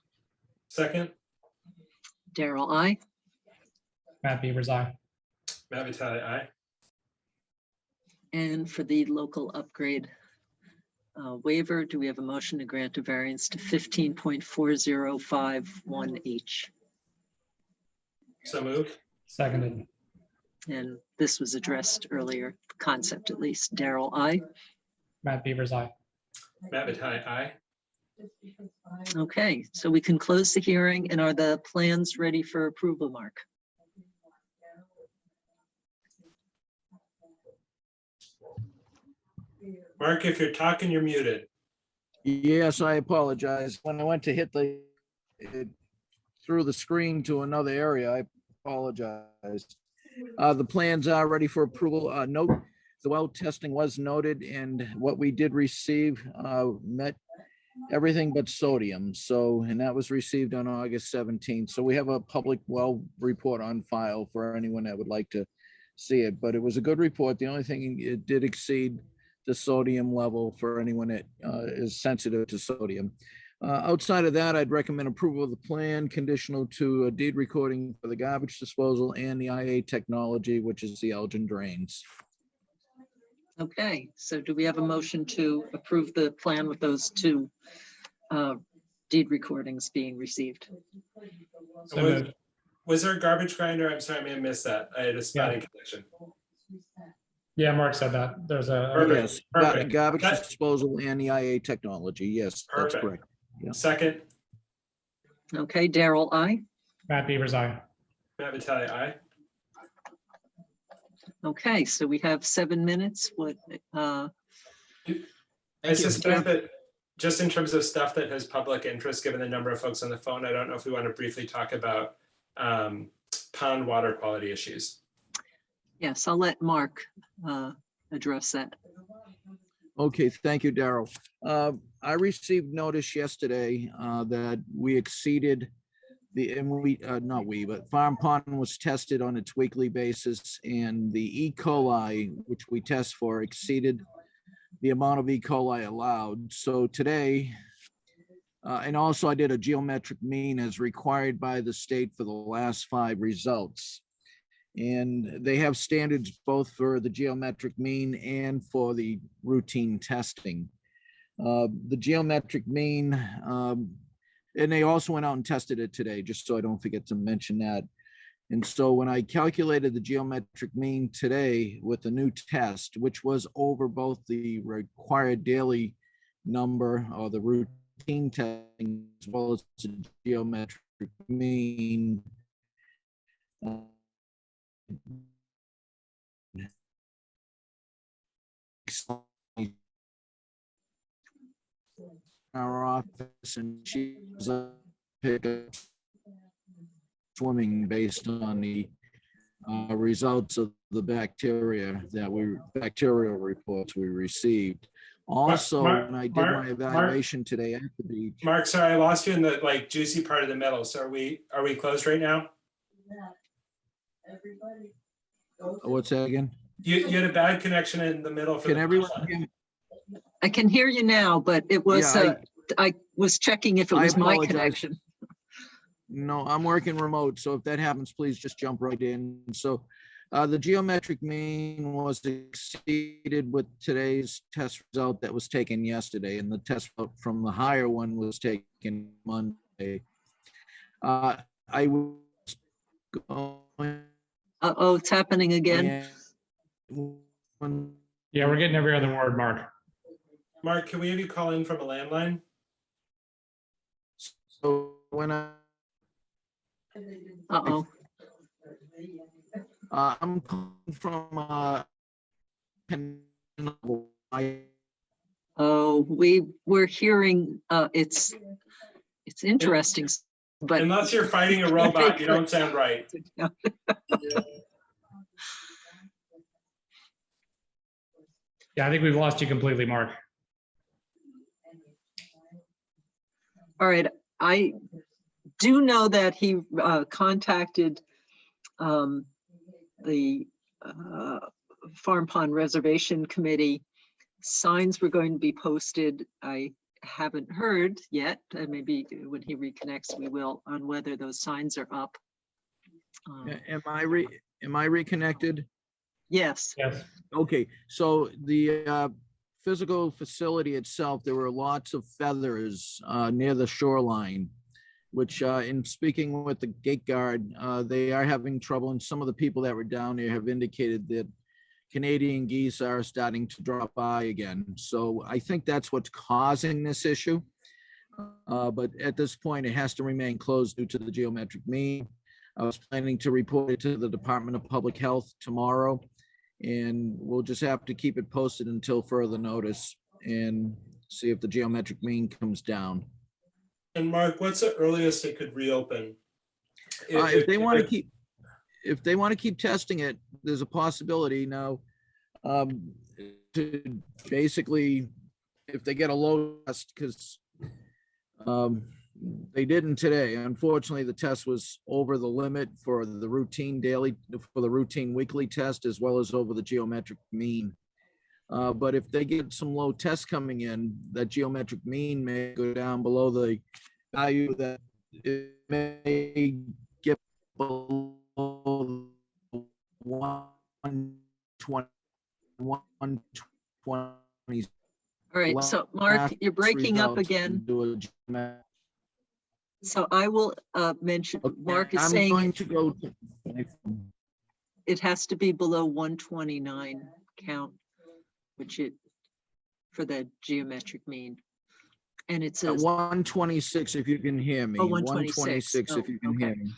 Second. Daryl, aye. Matt Beavers, aye. Matt Vitale, aye. And for the local upgrade waiver, do we have a motion to grant a variance to 15.4051H? So moved. Seconded. And this was addressed earlier, concept at least. Daryl, aye. Matt Beavers, aye. Matt Vitale, aye. Okay, so we can close the hearing, and are the plans ready for approval, Mark? Mark, if you're talking, you're muted. Yes, I apologize. When I went to hit it through the screen to another area, I apologize. The plans are ready for approval. Note, the well testing was noted, and what we did receive met everything but sodium. So, and that was received on August 17th. So we have a public well report on file for anyone that would like to see it, but it was a good report. The only thing, it did exceed the sodium level for anyone that is sensitive to sodium. Outside of that, I'd recommend approval of the plan conditional to a deed recording for the garbage disposal and the IA technology, which is the Elgin drains. Okay, so do we have a motion to approve the plan with those two deed recordings being received? So moved. Was there a garbage grinder? I'm sorry, I may have missed that. I had a spotting connection. Yeah, Mark said that. There's a. Perfect. Yes, Perfect. garbage That- disposal and the IA technology. Yes, that's Perfect. correct. Yeah. Second, Okay, Daryl, I. Matt Beavers, aye. Matt Vitale, aye. Okay, so we have 7 minutes. What? I Thank you. suspect that just in terms of stuff that has public interest, given the number of folks on the phone, I don't know if we want to briefly talk about pond water quality issues. Yes, I'll let Mark address that. Okay, thank you, Daryl. I received notice yesterday that we exceeded but Farm Pond was tested on its weekly basis, and the E. coli, which we test for, exceeded the amount of E. coli allowed. So today, and also I did a geometric mean as required by the state for the last 5 results. And they have standards both for the geometric mean and for the routine testing. The geometric mean, and they also went out and tested it today, just so I don't forget to mention that. And so when I calculated the geometric mean today with the new test, which was over both the required daily number or the routine testing as well as the geometric mean, our office, and she was pick up swimming based on the results of the bacterial reports we received. Also, when I did my evaluation today at the beach. Mark, sorry, I lost you in the juicy part of the middle. So are we closed right now? What's that again? You had a bad connection in the middle. Can everyone hear me? I can hear you now, but it was, I was checking if it was my connection. No, I'm working remote, so if that happens, please just jump right in. So the geometric mean was exceeded with today's test result that was taken yesterday, and the test result from the higher one was taken Monday. I was going. Uh-oh, it's happening again. Yeah, we're getting every other word, Mark. Mark, can we have you call in from a landline? So when Uh-oh. I'm coming from Oh, we're hearing it's interesting, but unless you're fighting a robot, you don't sound right. Yeah, I think we've lost you completely, Mark. All right, I do know that he contacted the Farm Pond Reservation Committee. Signs were going to be posted. I haven't heard yet. Maybe when he reconnects, we will, on whether those signs are up. Am I reconnected? Yes. Yes. Okay, so the physical facility itself, there were lots of feathers near the shoreline, which in speaking with the gate guard, they are having trouble, and some of the people that were down there have indicated that Canadian geese are starting to drop by again. So I think that's what's causing this issue. But at this point, it has to remain closed due to the geometric mean. I was planning to report it to the Department of Public Health tomorrow, and we'll just have to keep it posted until further notice and see if the geometric mean comes down. And Mark, what's the earliest it could reopen? If they want to keep testing it, there's a possibility now to basically, if they get a low test, because they didn't today. Unfortunately, the test was over the limit for the routine weekly test, as well as over the geometric mean. But if they get some low tests coming in, that geometric mean may go down below the value that it may get below 120, 120. All right, so Mark, you're breaking up again. So I will mention, Mark is I'm saying going to go. it has to be below 129 count, which it, for the geometric mean. And it says 126 if you can hear me. Oh, 126. if you can okay. hear me.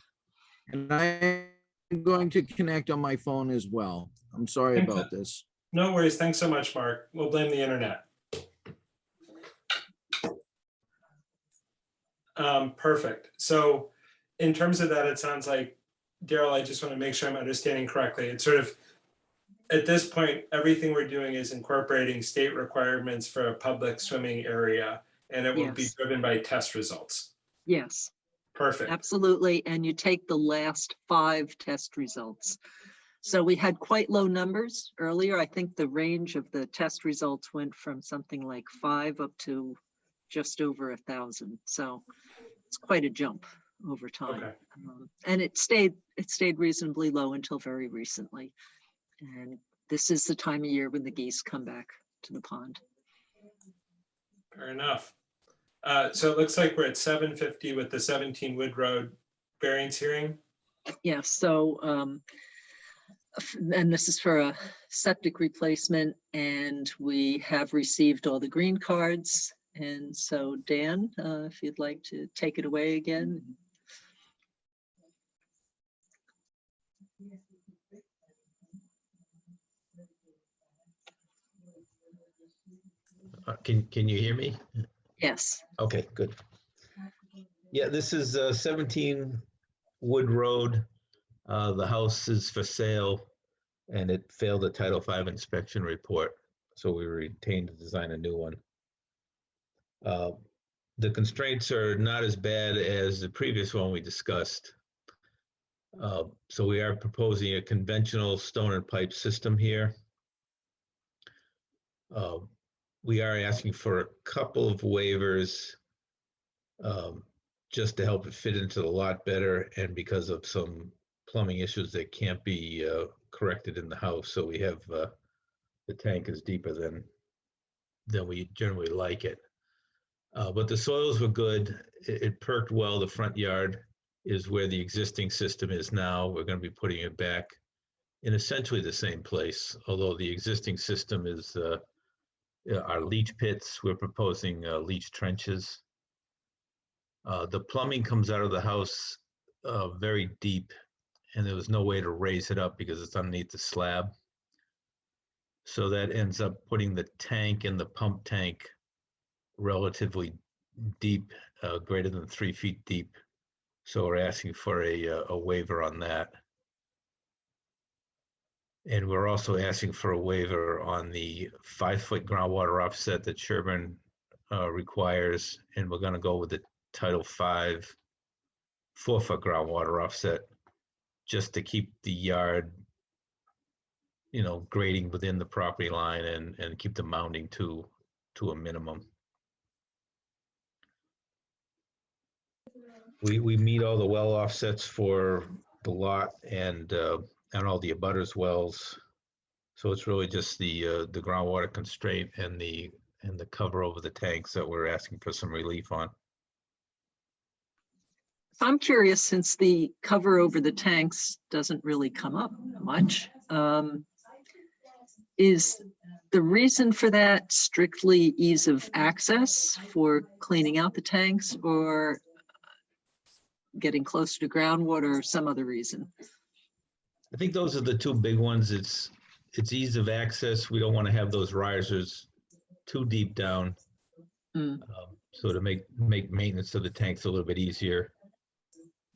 And I'm going to connect on my phone as well. I'm sorry about this. No worries. Thanks so much, Mark. We'll blame the internet. Perfect. So in terms of that, it sounds like, Daryl, I just want to make sure I'm understanding correctly. It's sort of, at this point, everything we're doing is incorporating state requirements for a public swimming area, and it will be Yes. driven by test results. Yes, Perfect. absolutely. And you take the last 5 test results. So we had quite low numbers earlier. I think the range of the test results went from something like 5 up to just over 1,000. So it's quite a jump over time. Okay. And it stayed reasonably low until very recently. And this is the time of year when the geese come back to the pond. Fair enough. So it looks like we're at 7:50 with the 17 Wood Road variance hearing. Yes, so, and this is for a septic replacement, and we have received all the green cards. And so Dan, if you'd like to take it away again. Can you hear me? Yes. Okay, good. Yeah, this is 17 Wood Road. The house is for sale and it failed the Title V inspection report. So we retained to design a new one. The constraints are not as bad as the previous one we discussed. So we are proposing a conventional stone and pipe system here. We are asking for a couple of waivers just to help it fit into the lot better and because of some plumbing issues that can't be corrected in the house. So we have the tank is deeper than we generally like it. But the soils were good. It perked well. The front yard is where the existing system is now. We're going to be putting it back in essentially the same place, although the existing system is our leach pits. We're proposing leach trenches. The plumbing comes out of the house very deep, and there was no way to raise it up because it's underneath the slab. So that ends up putting the tank and the pump tank relatively deep, greater than 3 feet deep. So we're asking for a waiver on that. And we're also asking for a waiver on the 5-foot groundwater offset that Sherborn requires. And we're going to go with the Title V 4-foot groundwater offset just to keep the yard, grading within the property line and keep the mounding to a minimum. We meet all the well offsets for the lot and all the abutters wells. So it's really just the groundwater constraint and the cover over the tanks that we're asking for some relief on. So I'm curious, since the cover over the tanks doesn't really come up much, is the reason for that strictly ease of access for cleaning out the tanks, or getting closer to groundwater, or some other reason? I think those are the two big ones. It's ease of access. We don't want to have those risers too deep down. So to make maintenance of the tanks a little bit easier.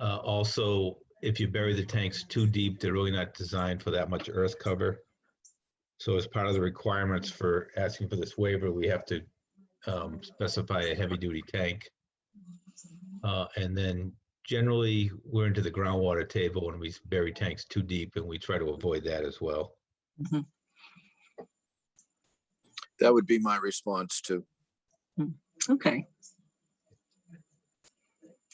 Also, if you bury the tanks too deep, they're really not designed for that much earth cover. So as part of the requirements for asking for this waiver, we have to specify a heavy duty tank. And then generally we're into the groundwater table when we bury tanks too deep, and we try to avoid that as well. That would be my response to. Okay.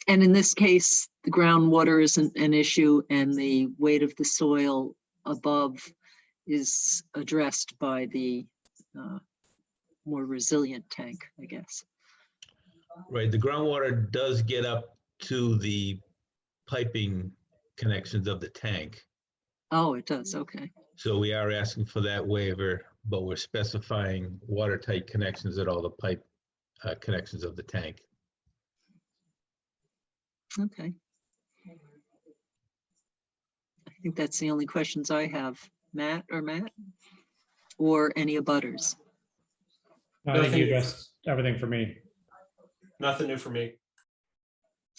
And in this case, the groundwater isn't an issue and the weight of the soil above is addressed by the more resilient tank, I guess. Right, the groundwater does get up to the piping connections of the tank. Oh, it does, okay. So we are asking for that waiver, but we're specifying watertight connections at all the pipe connections of the tank. Okay. I think that's the only questions I have. Matt? Or any abutters? I think you addressed everything for me. Nothing new for me.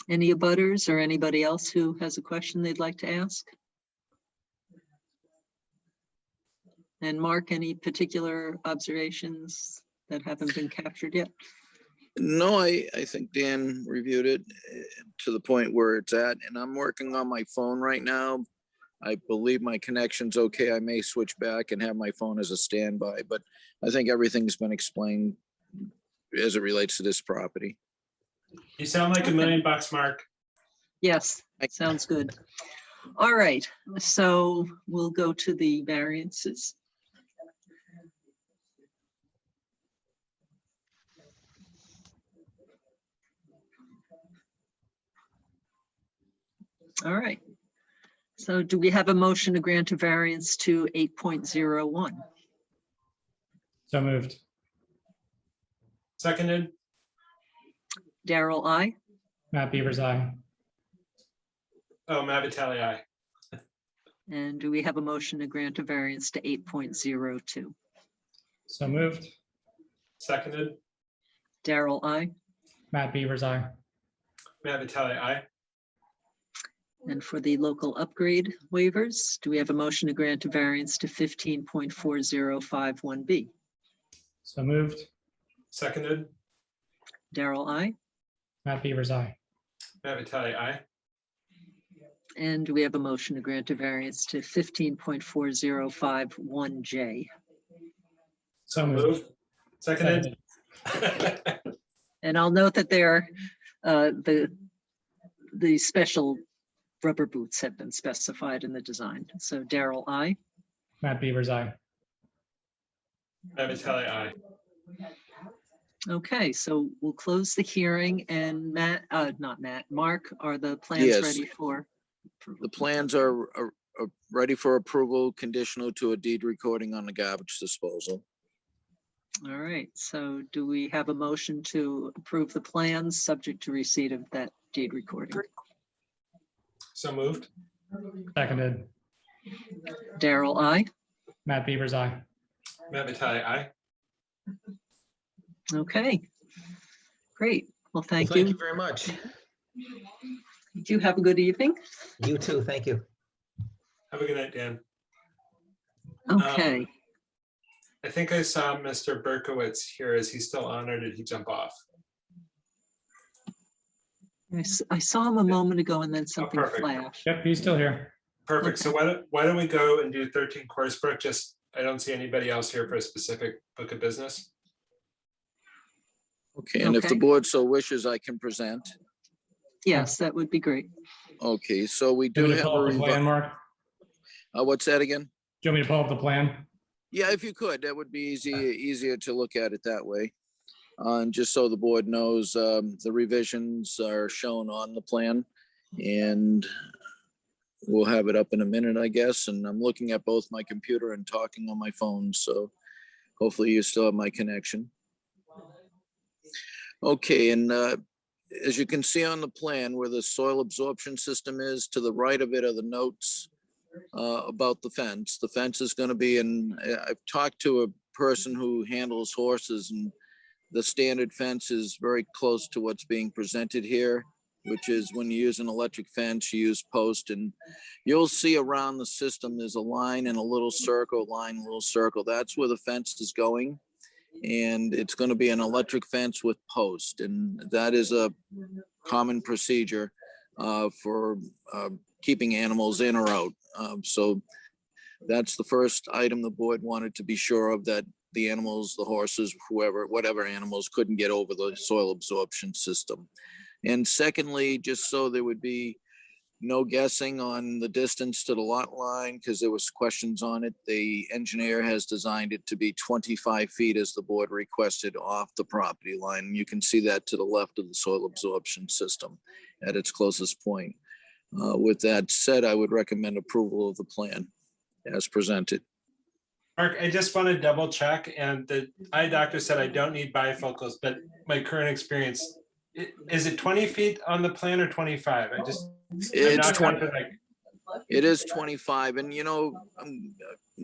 Any abutters or anybody else who has a question they'd like to ask? And Mark, any particular observations that haven't been captured yet? No, I think Dan reviewed it to the point where it's at, and I'm working on my phone right now. I believe my connection's okay. I may switch back and have my phone as a standby, but I think everything's been explained as it relates to this property. You sound like $1 million, Mark. Yes, sounds good. All right, so we'll go to the variances. All right. So do we have a motion to grant a variance to 8.01? So moved. Seconded. Daryl, I. Matt Beavers, aye. Oh, Matt Vitale, aye. And do we have a motion to grant a variance to 8.02? So moved. Seconded. Daryl, I. Matt Beavers, aye. Matt Vitale, aye. And for the local upgrade waivers, do we have a motion to grant a variance to 15.4051B? So moved. Seconded. Daryl, I. Matt Beavers, aye. Matt Vitale, aye. And do we have a motion to grant a variance to 15.4051J? So moved. Seconded. And I'll note that there, the special rubber boots have been specified in the design. So Daryl, I. Matt Beavers, aye. Matt Vitale, aye. Okay, so we'll close the hearing and Mark, are the plans Yes. ready for? The plans are ready for approval, conditional to a deed recording on the garbage disposal. All right, so do we have a motion to approve the plans subject to receipt of that deed recording? So moved. Seconded. Daryl, I. Matt Beavers, aye. Matt Vitale, aye. Okay, great. Well, thank Thank you. you very much. Do you have a good evening? You too, thank you. Have a good night, Dan. Okay. I think I saw Mr. Berkowitz here. Is he still on or did he jump off? I saw him a moment ago and then something perfect. flashed. Yep, he's still here. Perfect. So why don't we go and do 13 Corsbrook? Just, I don't see anybody else here for a specific book of business. Okay, and if the Okay. board so wishes, I can present. Yes, that would be great. Okay, so we Do do you want me to have pull a up the plan, Mark? what's that again? Do you want me to pull up the plan? Yeah, if you could, that would be easier to look at it that way. And just so the board knows, the revisions are shown on the plan, and we'll have it up in a minute, I guess. And I'm looking at both my computer and talking on my phone, so hopefully you still have my connection. Okay, and as you can see on the plan where the soil absorption system is, to the right of it are the notes about the fence. The fence is going to be in, I've talked to a person who handles horses, and the standard fence is very close to what's being presented here, which is when you use an electric fence, you use post, and you'll see around the system, there's a line and a little circle, line, little circle. That's where the fence is going. And it's going to be an electric fence with post. And that is a common procedure for keeping animals in or out. So that's the first item the board wanted to be sure of, that the animals, the horses, whatever animals couldn't get over the soil absorption system. And secondly, just so there would be no guessing on the distance to the lot line, because there was questions on it. The engineer has designed it to be 25 feet as the board requested off the property line. You can see that to the left of the soil absorption system at its closest point. With that said, I would recommend approval of the plan as presented. Mark, I just want to double check, and the eye doctor said I don't need bifocals, but my current experience, is it 20 feet on the plan or 25? It's 20. It is 25, and you know, I'm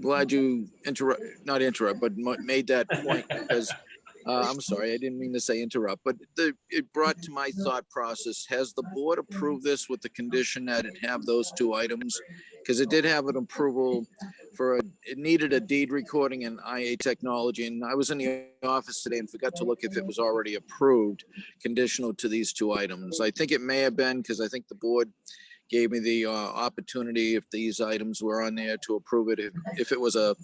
glad you made that point, because I'm sorry, I didn't mean to say interrupt, but it brought to my thought process, has the board approved this with the condition that it have those two items? Because it did have an approval it needed a deed recording and IA technology, and I was in the office today and forgot to look if it was already approved, conditional to these two items. I think it may have been, because I think the board gave me the opportunity, if these items were on there, to approve it if it was a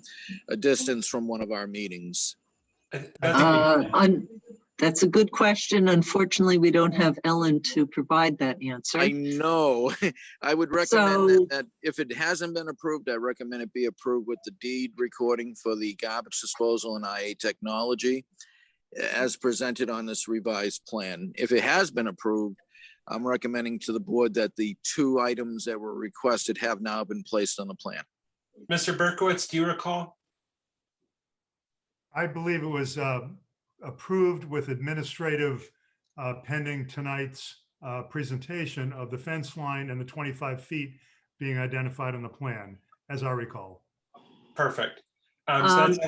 distance from one of our meetings. That's a good question. Unfortunately, we don't have Ellen to provide that answer. I know. I would recommend that if it hasn't been approved, I recommend it be approved with the deed recording for the garbage disposal and IA technology as presented on this revised plan. If it has been approved, I'm recommending to the board that the two items that were requested have now been placed on the plan. Mr. Berkowitz, do you recall? I believe it was approved with administrative pending tonight's presentation of the fence line and the 25 feet being identified on the plan, as I recall. Perfect. I'm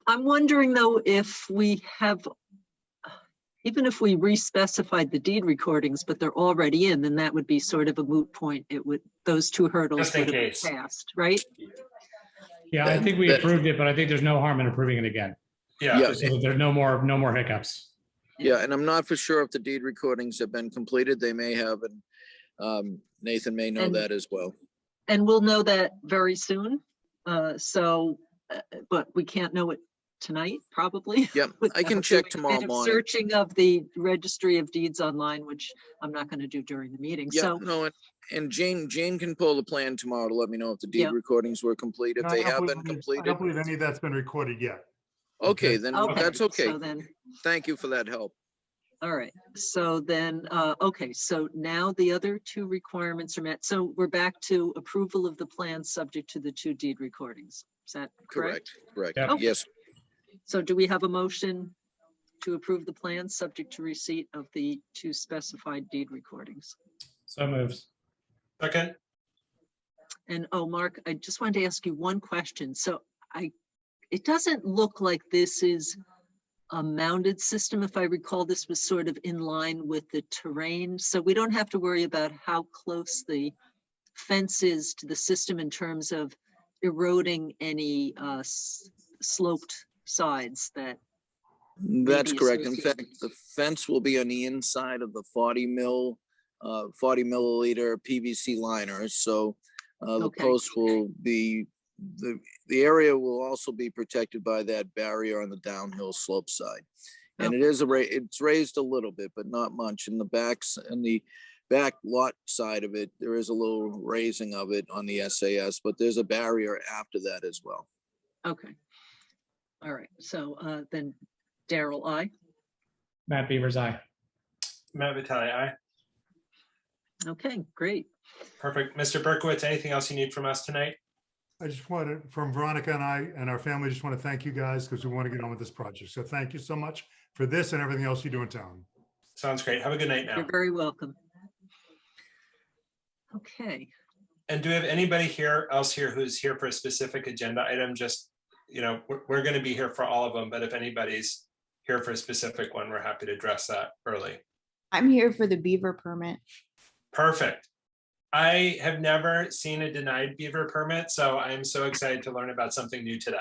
wondering though, if we have, even if we re-specified the deed recordings, but they're already in, then that would be sort of a moot point. Those two hurdles would have been passed, right? Yeah, I think we approved it, but I think there's no harm in approving it again. Yeah. So that there's no more hiccups. Yeah, and I'm not for sure if the deed recordings have been completed. They may have, and Nathan may know that as well. And we'll know that very soon. But we can't know it tonight, probably. Yep, I can check tomorrow morning. Searching of the registry of deeds online, which I'm not going to do during the meeting. Yeah, So no, and Jane can pull the plan tomorrow to let me know if the deed recordings were complete. If they have been I completed. don't believe any of that's been recorded yet. Okay, then that's okay. So then, thank you for that help. all right. So then, okay. So now the other two requirements are met. So we're back to approval of the plan subject to the two deed recordings. Is that correct? Correct. Yep. Okay. Yes. So do we have a motion to approve the plan subject to receipt of the two specified deed recordings? So moves. Second. And Mark, I just wanted to ask you one question. So it doesn't look like this is a mounded system. If I recall, this was sort of in line with the terrain. So we don't have to worry about how close the fence is to the system in terms of eroding any sloped sides that. That's correct. In fact, the fence will be on the inside of the 40 milliliter PVC liners. So the post will be, the area will also be protected by that barrier on the downhill slope side. And it is it's raised a little bit, but not much. In the back lot side of it, there is a little raising of it on the SAS, but there's a barrier after that as well. Okay. All right. So then Daryl, aye. Matt Beavers, aye. Matt Vitale, aye. Okay, great. Perfect. Mr. Berkowitz, anything else you need from us tonight? I just wanted, from Veronica and I and our family, just want to thank you guys because we want to get on with this project. So thank you so much for this and everything else you do in town. Sounds great. Have a good night now. You're very welcome. Okay. And do we have anybody else here who's here for a specific agenda item? Just, you know, we're going to be here for all of them, but if anybody's here for a specific one, we're happy to address that early. I'm here for the beaver permit. Perfect. I have never seen a denied beaver permit, so I'm so excited to learn about something new today.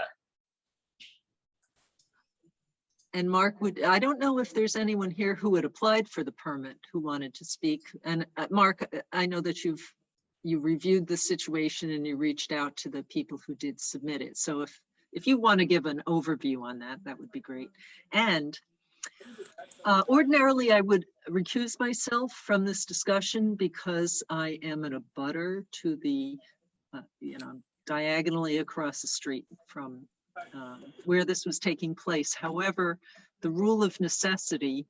And Mark, I don't know if there's anyone here who had applied for the permit who wanted to speak. And Mark, I know that you reviewed the situation and you reached out to the people who did submit it. So if if you want to give an overview on that, that would be great. And ordinarily, I would recuse myself from this discussion because I am in a abutter to the, diagonally across the street from where this was taking place. However, the rule of necessity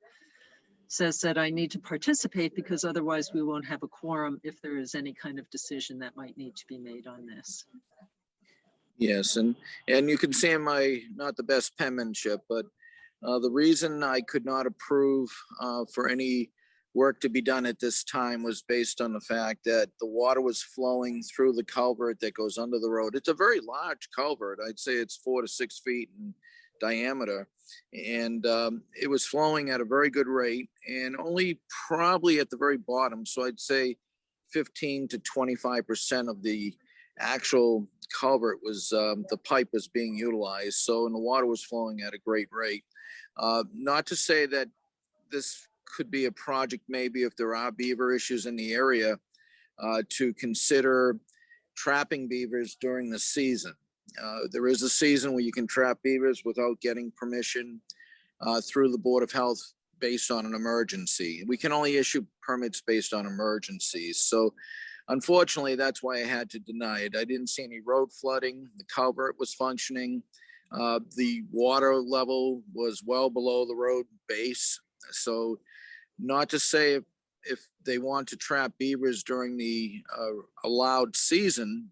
says that I need to participate because otherwise we won't have a quorum if there is any kind of decision that might need to be made on this. Yes, and you can see in my, not the best penmanship, but the reason I could not approve for any work to be done at this time was based on the fact that the water was flowing through the culvert that goes under the road. It's a very large culvert. I'd say it's 4 to 6 feet in diameter. And it was flowing at a very good rate and only probably at the very bottom. So I'd say 15 to 25% of the actual culvert was, the pipe was being utilized. So, and the water was flowing at a great rate. Not to say that this could be a project, maybe if there are beaver issues in the area, to consider trapping beavers during the season. There is a season where you can trap beavers without getting permission through the Board of Health based on an emergency. We can only issue permits based on emergencies. So unfortunately, that's why I had to deny it. I didn't see any road flooding. The culvert was functioning. The water level was well below the road base. So not to say if they want to trap beavers during the allowed season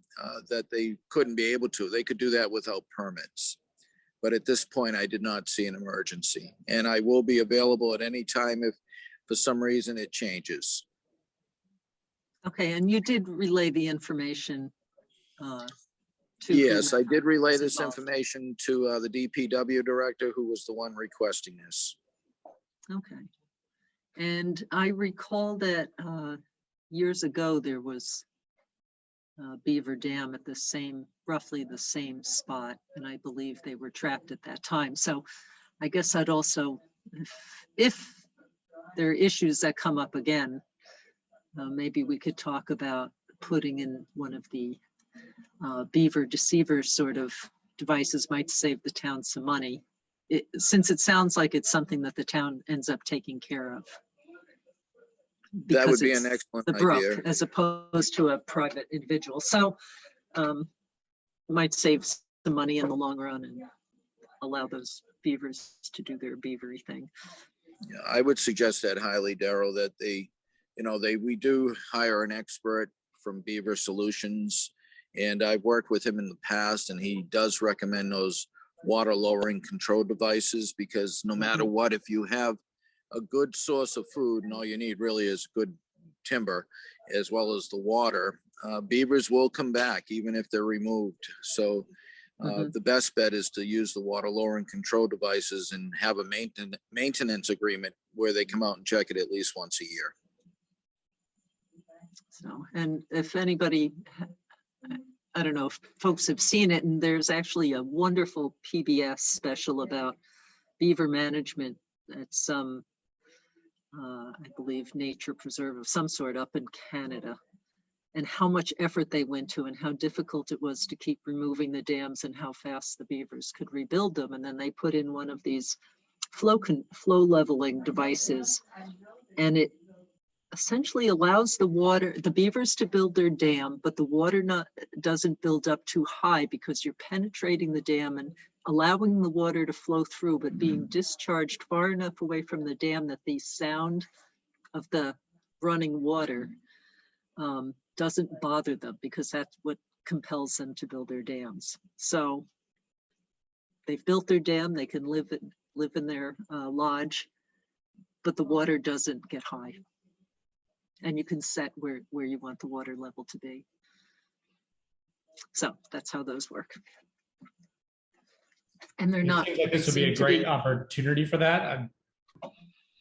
that they couldn't be able to. They could do that without permits. But at this point, I did not see an emergency. And I will be available at any time if for some reason it changes. Okay, and you did relay the information to Yes, I did relay was this involved. information to the DPW director, who was the one requesting this. Okay. And I recall that years ago, there was Beaver Dam at the same, roughly the same spot. And I believe they were trapped at that time. So I guess I'd also, if there are issues that come up again, maybe we could talk about putting in one of the beaver deceiver sort of devices might save the town some money. Since it sounds like it's something that the town ends up taking care of. That would be Because an it's excellent the brook idea. as opposed to a private individual. So might save some money in the long run and allow those beavers to do their beavery thing. Yeah, I would suggest that highly, Daryl, that we do hire an expert from Beaver Solutions, and I've worked with him in the past, and he does recommend those water lowering control devices, because no matter what, if you have a good source of food and all you need really is good timber as well as the water, beavers will come back even if they're removed. So the best bet is to use the water lowering control devices and have a maintenance agreement where they come out and check it at least once a year. So, and if anybody, I don't know if folks have seen it, and there's actually a wonderful PBS special about beaver management at some, I believe, nature preserve of some sort up in Canada, and how much effort they went to and how difficult it was to keep removing the dams and how fast the beavers could rebuild them. And then they put in one of these flow leveling devices, and it essentially allows the beavers to build their dam, but the water doesn't build up too high because you're penetrating the dam and allowing the water to flow through, but being discharged far enough away from the dam that the sound of the running water doesn't bother them, because that's what compels them to build their dams. So they've built their dam, they can live in their lodge, but the water doesn't get high. And you can set where you want the water level to be. So that's how those work. And they're It not. seems like this would be a great opportunity for that. I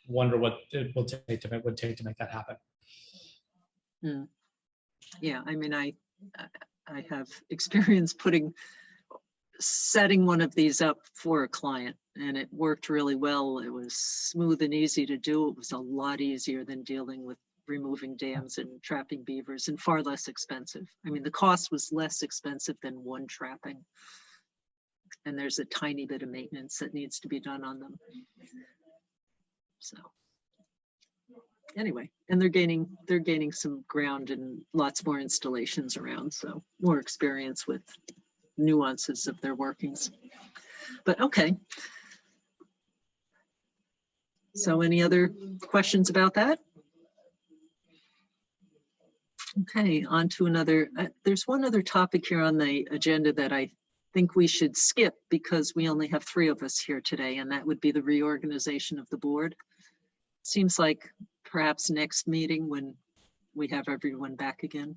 wonder what it would take to make that happen. Yeah, I mean, I have experience setting one of these up for a client, and it worked really well. It was smooth and easy to do. It was a lot easier than dealing with removing dams and trapping beavers, and far less expensive. I mean, the cost was less expensive than one trapping and there's a tiny bit of maintenance that needs to be done on them. So anyway, and they're gaining some ground and lots more installations around, so more experience with nuances of their workings. But okay. So any other questions about that? Okay, on to another. There's one other topic here on the agenda that I think we should skip because we only have 3 of us here today, and that would be the reorganization of the board. Seems like perhaps next meeting when we have everyone back again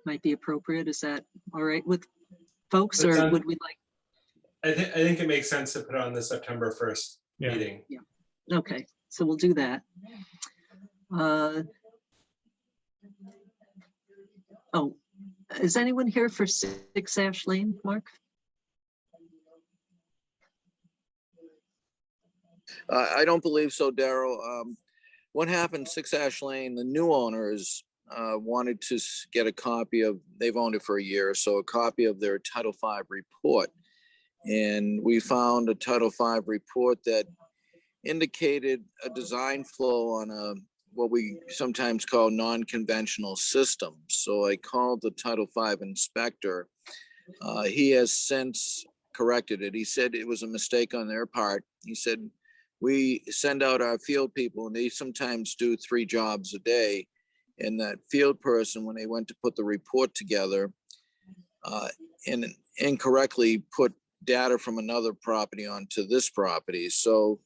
might be appropriate. Is that all right with folks, or would we like? I think it makes sense to put on the September 1st meeting. Yeah. Okay, so we'll do that. Oh, is anyone here for 6 Ash Lane, Mark? I don't believe so, Daryl. What happened, 6 Ash Lane, the new owners wanted to get a copy of, they've owned it for a year or so, a copy of their Title V report. And we found a Title V report that indicated a design flow on a what we sometimes call non-conventional system. So I called the Title V inspector. He has since corrected it. He said it was a mistake on their part. He said, we send out our field people and they sometimes do 3 jobs a day. And that field person, when they went to put the report together, and incorrectly put data from another property onto this property. So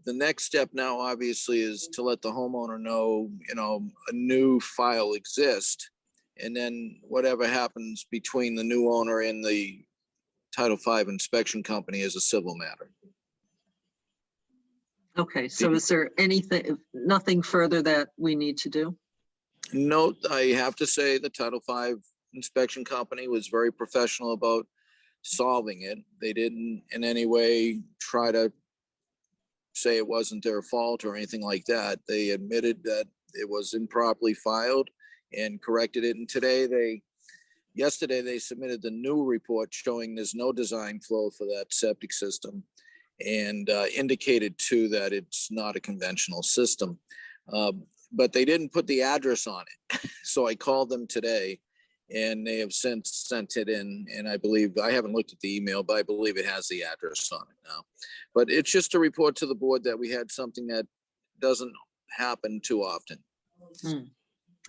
the next step now obviously is to let the homeowner know, a new file exists, and then whatever happens between the new owner and the Title V inspection company is a civil matter. Okay, so is there nothing further that we need to do? No, I have to say the Title V inspection company was very professional about solving it. They didn't in any way try to say it wasn't their fault or anything like that. They admitted that it was improperly filed and corrected it. And yesterday they submitted the new report showing there's no design flow for that septic system, and indicated too that it's not a conventional system. But they didn't put the address on it. So I called them today and they have since sent it in. And I believe, I haven't looked at the email, but I believe it has the address on it now. But it's just a report to the board that we had something that doesn't happen too often.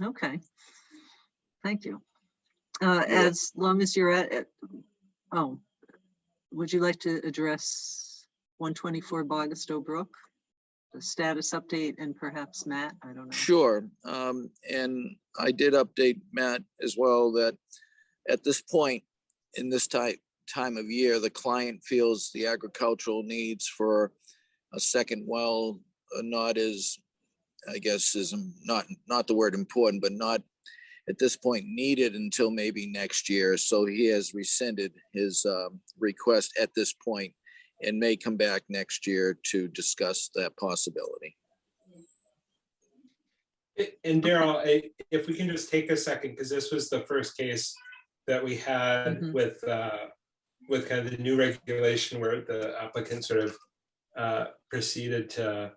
Okay, thank you. As long as you're at it, would you like to address 124 Bogastow Brook? The status update, and perhaps Matt, I don't know. Sure. And I did update Matt as well that at this point in this time of year, the client feels the agricultural needs for a second well are not as, I guess, is not the word important, but not at this point needed until maybe next year. So he has rescinded his request at this point and may come back next year to discuss that possibility. And Daryl, if we can just take a second, because this was the first case that we had with kind of the new regulation where the applicant sort of proceeded to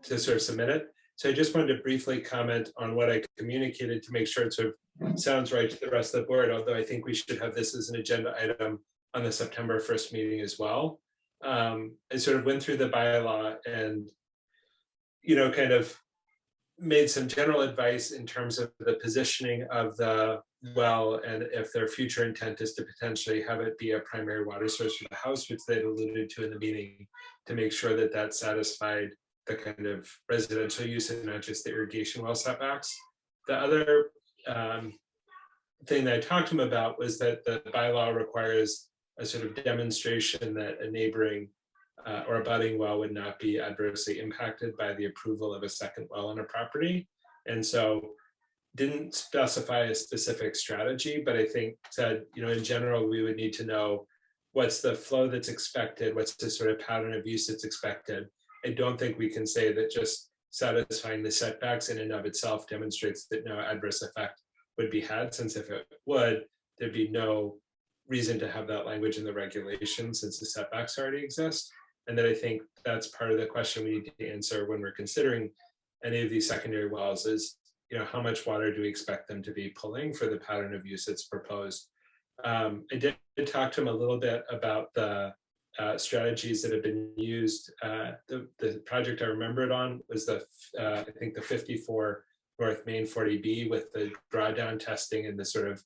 sort of submit it. So I just wanted to briefly comment on what I communicated to make sure it sort of sounds right to the rest of the board, although I think we should have this as an agenda item on the September 1st meeting as well. I sort of went through the bylaw and, kind of made some general advice in terms of the positioning of the well, and if their future intent is to potentially have it be a primary water source for the house, which they'd alluded to in the meeting, to make sure that that satisfied the kind of residential use and not just the irrigation well setbacks. The other thing that I talked to him about was that the bylaw requires a sort of demonstration that a neighboring or abutting well would not be adversely impacted by the approval of a second well on a property. And so didn't specify a specific strategy, but I think said, in general, we would need to know what's the flow that's expected, what's the sort of pattern of use that's expected. I don't think we can say that just satisfying the setbacks in and of itself demonstrates that no adverse effect would be had, since if it would, there'd be no reason to have that language in the regulation since the setbacks already exist. And then I think that's part of the question we need to answer when we're considering any of these secondary wells is, how much water do we expect them to be pulling for the pattern of use that's proposed? I did talk to him a little bit about the strategies that have been used. The project I remembered on was I think the 54 North Main 40B with the drawdown testing and the sort of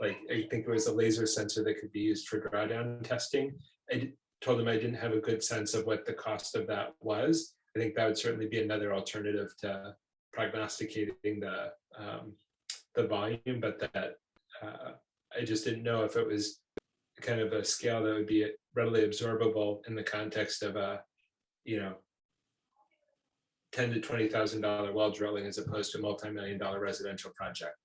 I think it was a laser sensor that could be used for drawdown testing. I told him I didn't have a good sense of what the cost of that was. I think that would certainly be another alternative to prognosticating the volume, but that I just didn't know if it was kind of a scale that would be readily absorbable in the context of a, $10,000 to $20,000 well drilling as opposed to a multi-million-dollar residential project.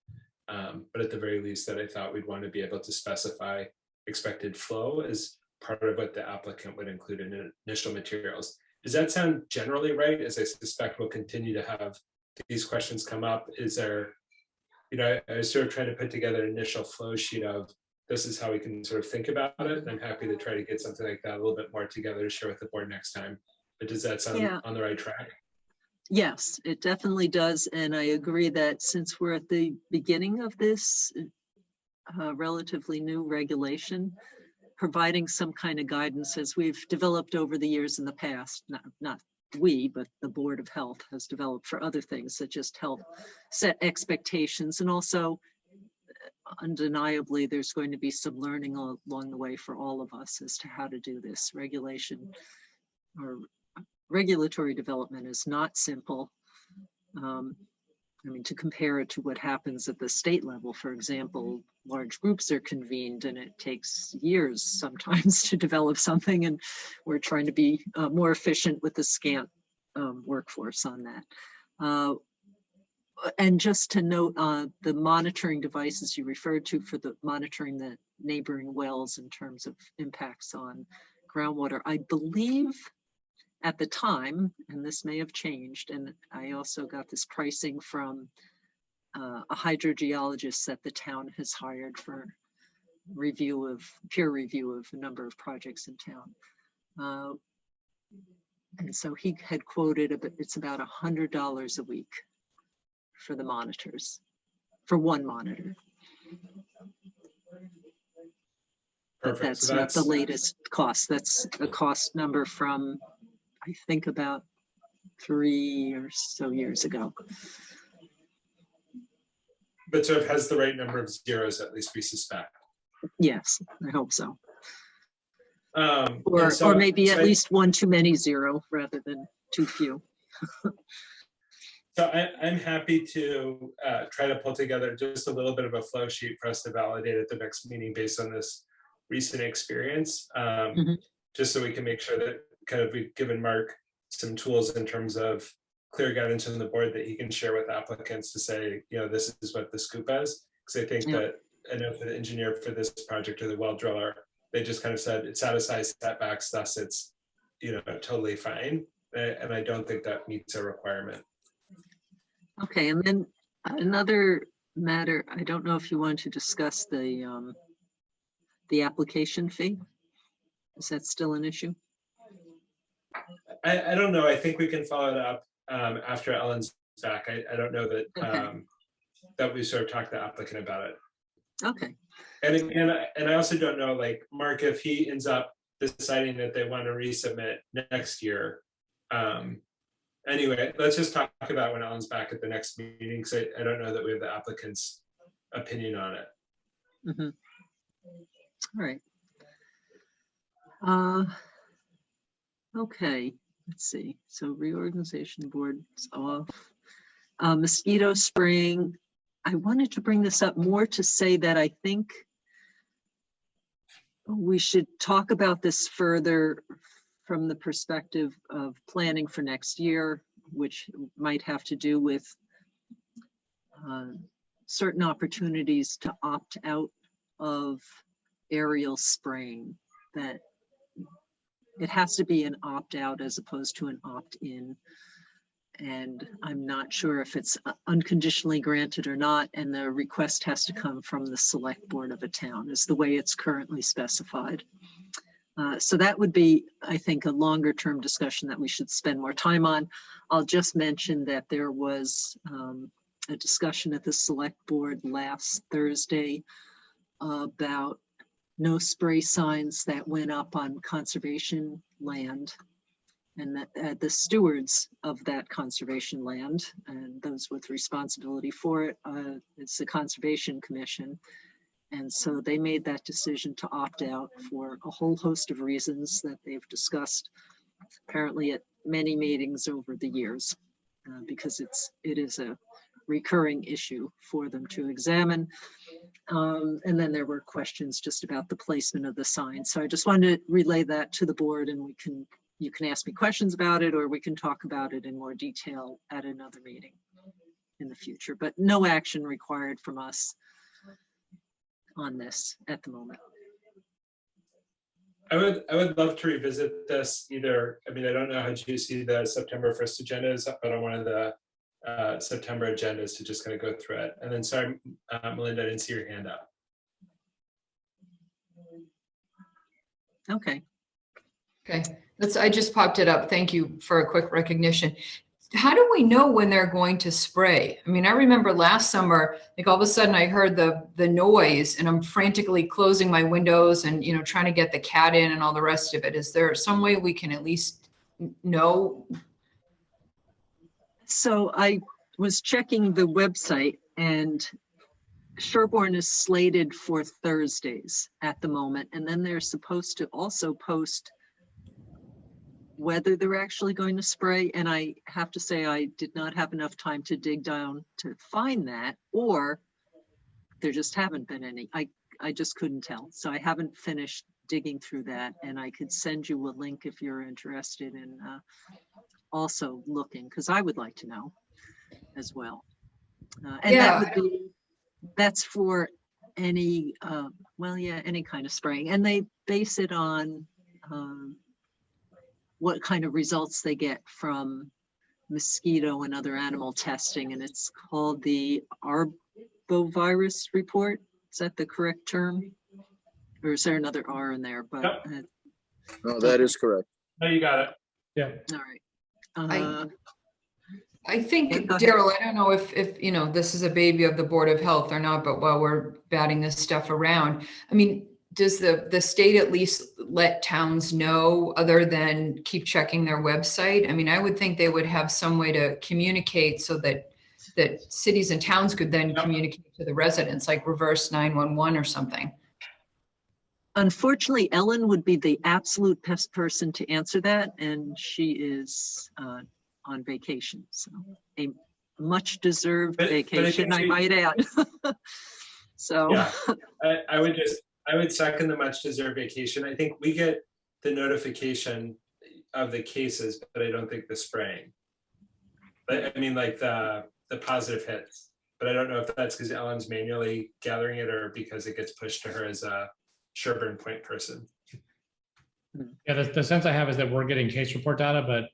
But at the very least, that I thought we'd want to be able to specify expected flow as part of what the applicant would include in initial materials. Does that sound generally right? As I suspect we'll continue to have these questions come up. Is there, I was sort of trying to put together an initial flow sheet of this is how we can sort of think about it. And I'm happy to try to get something like that a little bit more together to share with the board next time. But does that sound on the right track? Yes, it definitely does. And I agree that since we're at the beginning of this relatively new regulation, providing some kind of guidance as we've developed over the years in the past, not we, but the Board of Health has developed for other things that just help set expectations. And also, undeniably, there's going to be some learning along the way for all of us as to how to do this. Regulation or regulatory development is not simple. To compare it to what happens at the state level, for example, large groups are convened and it takes years sometimes to develop something, and we're trying to be more efficient with the scant workforce on that. And just to note, the monitoring devices you referred to for the monitoring the neighboring wells in terms of impacts on groundwater, I believe at the time, and this may have changed, and I also got this pricing from a hydrogeologist that the town has hired for peer review of a number of projects in town. And so he had quoted, it's about $100 a week for the monitors, for one monitor. But that's not the latest cost. That's a cost number from, I think, about 3 or so years ago. But sort of has the right number of zeros, at least we suspect. Yes, I hope so. Or maybe at least one too many zero rather than too few. So I'm happy to try to pull together just a little bit of a flow sheet for us to validate at the next meeting based on this recent experience, just so we can make sure that kind of we've given Mark some tools in terms of clear guidance from the board that he can share with applicants to say, this is what the scoop is. Because I think that I know for the engineer for this project or the well driller, they just kind of said it satisfies setbacks, thus it's totally fine. And I don't think that meets a requirement. Okay, and then another matter, I don't know if you want to discuss the application fee. Is that still an issue? I don't know. I think we can follow it up after Ellen's back. I don't know that that we sort of talked to the applicant about it. Okay. And I also don't know, like Mark, if he ends up deciding that they want to resubmit next year. Anyway, let's just talk about when Ellen's back at the next meeting, because I don't know that we have the applicant's opinion on it. All right. Okay, let's see. So reorganization board is off. Mosquito spraying. I wanted to bring this up more to say that I think we should talk about this further from the perspective of planning for next year, which might have to do with certain opportunities to opt out of aerial spraying, that it has to be an opt-out as opposed to an opt-in. And I'm not sure if it's unconditionally granted or not, and the request has to come from the select board of a town, is the way it's currently specified. So that would be, I think, a longer term discussion that we should spend more time on. I'll just mention that there was a discussion at the select board last Thursday about no spray signs that went up on conservation land, and that the stewards of that conservation land and those with responsibility for it, it's the Conservation Commission. And so they made that decision to opt out for a whole host of reasons that they've discussed apparently at many meetings over the years, because it is a recurring issue for them to examine. And then there were questions just about the placement of the sign. So I just wanted to relay that to the board, and you can ask me questions about it, or we can talk about it in more detail at another meeting in the future, but no action required from us on this at the moment. I would love to revisit this either. I mean, I don't know how juicy the September 1st agenda is, but on one of the September agendas to just kind of go through it. And then, sorry, Melinda, I didn't see your hand up. Okay. Okay, I just popped it up. Thank you for a quick recognition. How do we know when they're going to spray? I mean, I remember last summer, like all of a sudden I heard the noise and I'm frantically closing my windows and, you know, trying to get the cat in and all the rest of it. Is there some way we can at least know? So I was checking the website, and Sherborn is slated for Thursdays at the moment. And then they're supposed to also post whether they're actually going to spray. And I have to say, I did not have enough time to dig down to find that, or there just haven't been any. I just couldn't tell. So I haven't finished digging through that, and I could send you a link if you're interested in also looking, because I would like to know as well. And Yeah. that would be, that's for any, well, yeah, any kind of spraying. And they base it on what kind of results they get from mosquito and other animal testing. And it's called the arbovirus report. Is that the correct term? Or is there another R in there? But No, that is correct. No, you got it. Yeah. All right. I think, Daryl, I don't know if, you know, this is a baby of the Board of Health or not, but while we're batting this stuff around, I mean, does the state at least let towns know other than keep checking their website? I mean, I would think they would have some way to communicate so that cities and towns could then communicate to the residents, like reverse 911 or something. Unfortunately, Ellen would be the absolute best person to answer that, and she is on vacation, so a much deserved vacation, I might add. So yeah, I would second the much deserved vacation. I think we get the notification of the cases, but I don't think the spraying. But I mean, like the positive hits, but I don't know if that's because Ellen's manually gathering it or because it gets pushed to her as a Sherborn point person. Yeah, the sense I have is that we're getting case report data, but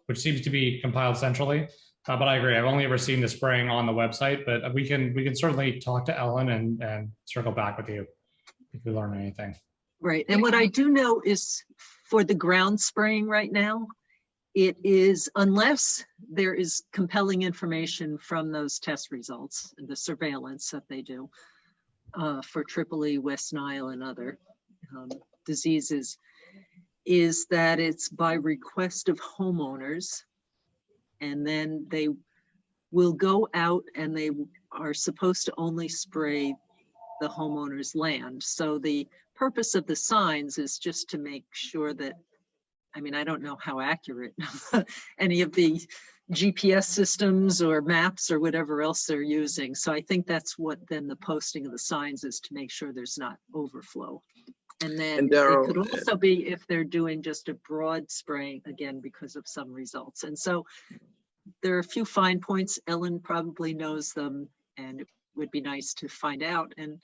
which seems to be compiled centrally. But I agree. I've only ever seen the spraying on the website, but we can certainly talk to Ellen and circle back with you if we learn anything. Right. And what I do know is for the ground spraying right now, it is, unless there is compelling information from those test results and the surveillance that they do for Tripoli, West Nile, and other diseases, is that it's by request of homeowners, and then they will go out and they are supposed to only spray the homeowner's land. So the purpose of the signs is just to make sure that, I mean, I don't know how accurate any of the GPS systems or maps or whatever else they're using. So I think that's what then the posting of the signs is, to make sure there's not overflow. And then it could also be if they're doing just a broad spraying, again, because of some results. And so there are a few fine points. Ellen probably knows them, and it would be nice to find out. And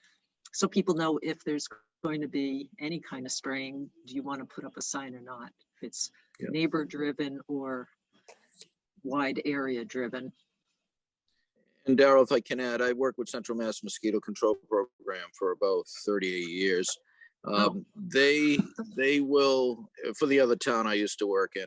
so people know if there's going to be any kind of spraying, do you want to put up a sign or not? If it's neighbor driven or wide area driven. And Daryl, if I can add, I worked with Central Mass Mosquito Control Program for about 38 years. They will, for the other town I used to work in,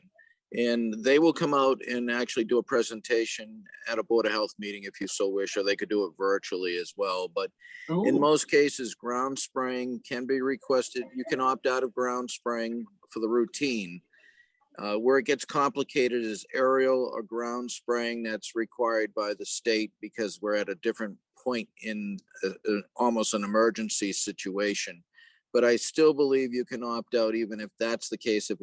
and they will come out and actually do a presentation at a Board of Health meeting if you so wish, or they could do it virtually as well. But in most cases, ground spraying can be requested. You can opt out of ground spraying for the routine. Where it gets complicated is aerial or ground spraying that's required by the state because we're at a different point in almost an emergency situation. But I still believe you can opt out even if that's the case, if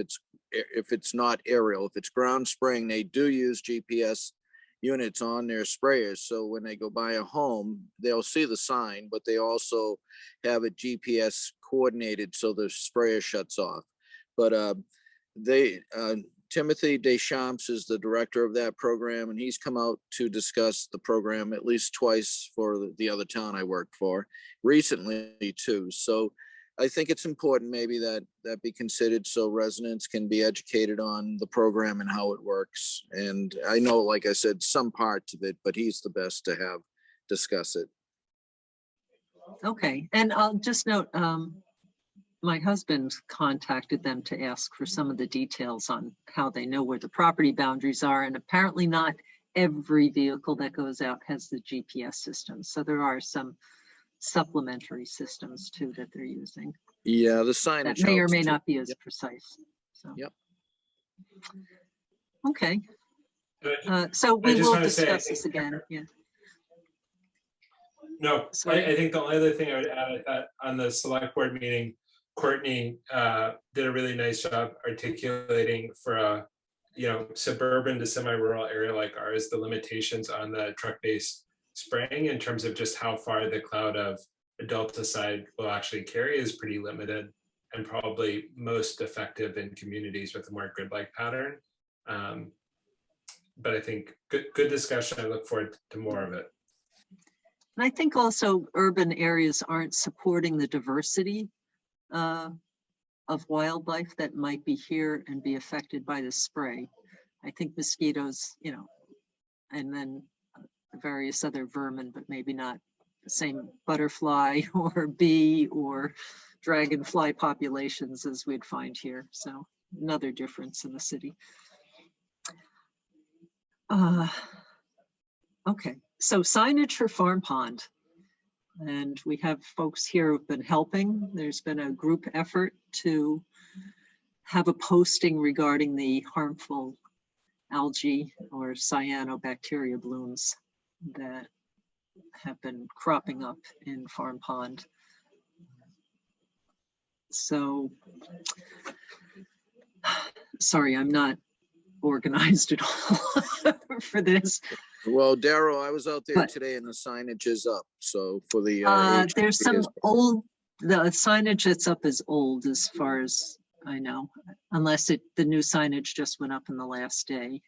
it's not aerial. If it's ground spraying, they do use GPS units on their sprayers. So when they go by a home, they'll see the sign, but they also have it GPS coordinated so the sprayer shuts off. But Timothy Deschamps is the director of that program, and he's come out to discuss the program at least twice for the other town I worked for recently too. So I think it's important maybe that be considered so residents can be educated on the program and how it works. And I know, like I said, some parts of it, but he's the best to have discuss it. Okay, and I'll just note, my husband contacted them to ask for some of the details on how they know where the property boundaries are. And apparently not every vehicle that goes out has the GPS system. So there are some supplementary systems too that they're using. Yeah, the signage that may or helps may too. not be as Yep. precise. So. Yep. Okay. So we just will wanna say, I discuss this again. Yeah. No, I think the only other thing I would add, I thought on the select board meeting, Courtney did a really nice job articulating for a suburban to semi-rural area like ours, the limitations on the truck-based spraying in terms of just how far the cloud of adulticide will actually carry is pretty limited and probably most effective in communities with a more grid-like pattern. But I think good discussion. I look forward to more of it. And I think also urban areas aren't supporting the diversity of wildlife that might be here and be affected by the spray. I think mosquitoes, and then various other vermin, but maybe not the same butterfly or bee or dragonfly populations as we'd find here. So another difference in the city. Okay, so signage for Farm Pond. And we have folks here who've been helping. There's been a group effort to have a posting regarding the harmful algae or cyanobacteria blooms that have been cropping up in Farm Pond. So, sorry, I'm not organized at all for this. Well, Daryl, I was out there today and the signage is up. So for the there's some the signage that's up is old as far as I know, unless the new signage just went up in the last day.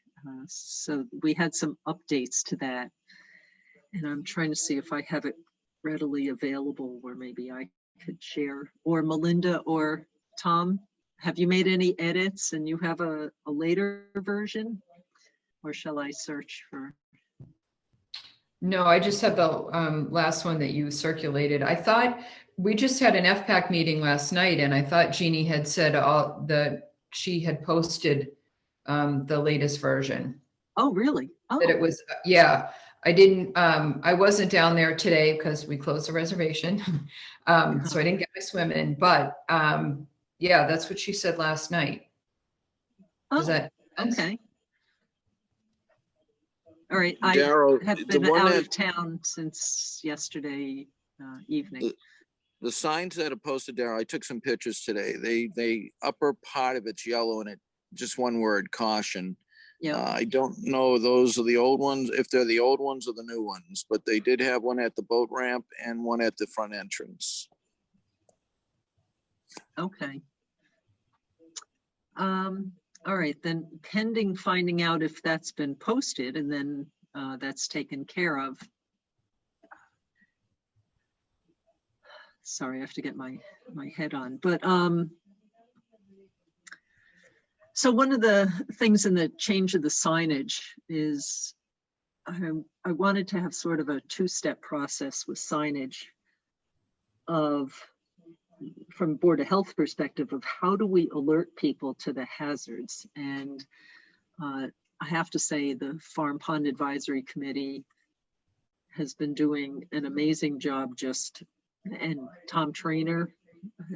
So we had some updates to that. And I'm trying to see if I have it readily available where maybe I could share, or Melinda or Tom, have you made any edits and you have a later version? Or shall I search for? No, I just have the last one that you circulated. I thought we just had an FPAC meeting last night, and I thought Jeannie had said that she had posted the latest version. Oh, really? Oh. That it was, yeah. I didn't. I wasn't down there today because we closed the reservation, so I didn't get my swim in. But yeah, that's what she said last night. Does that make sense? Okay. All right, Daryl, I have been out of town since yesterday evening. The signs that are posted, Daryl, I took some pictures today. They upper part of it's yellow and it just one word, caution. Yeah. I don't know those are the old ones, if they're the old ones or the new ones, but they did have one at the boat ramp and one at the front entrance. Okay. All right, then pending finding out if that's been posted and then that's taken care of. Sorry, I have to get my head on, but So one of the things in the change of the signage is I wanted to have sort of a two-step process with signage of, from Board of Health perspective, of how do we alert people to the hazards. And I have to say the Farm Pond Advisory Committee has been doing an amazing job and Tom Trainer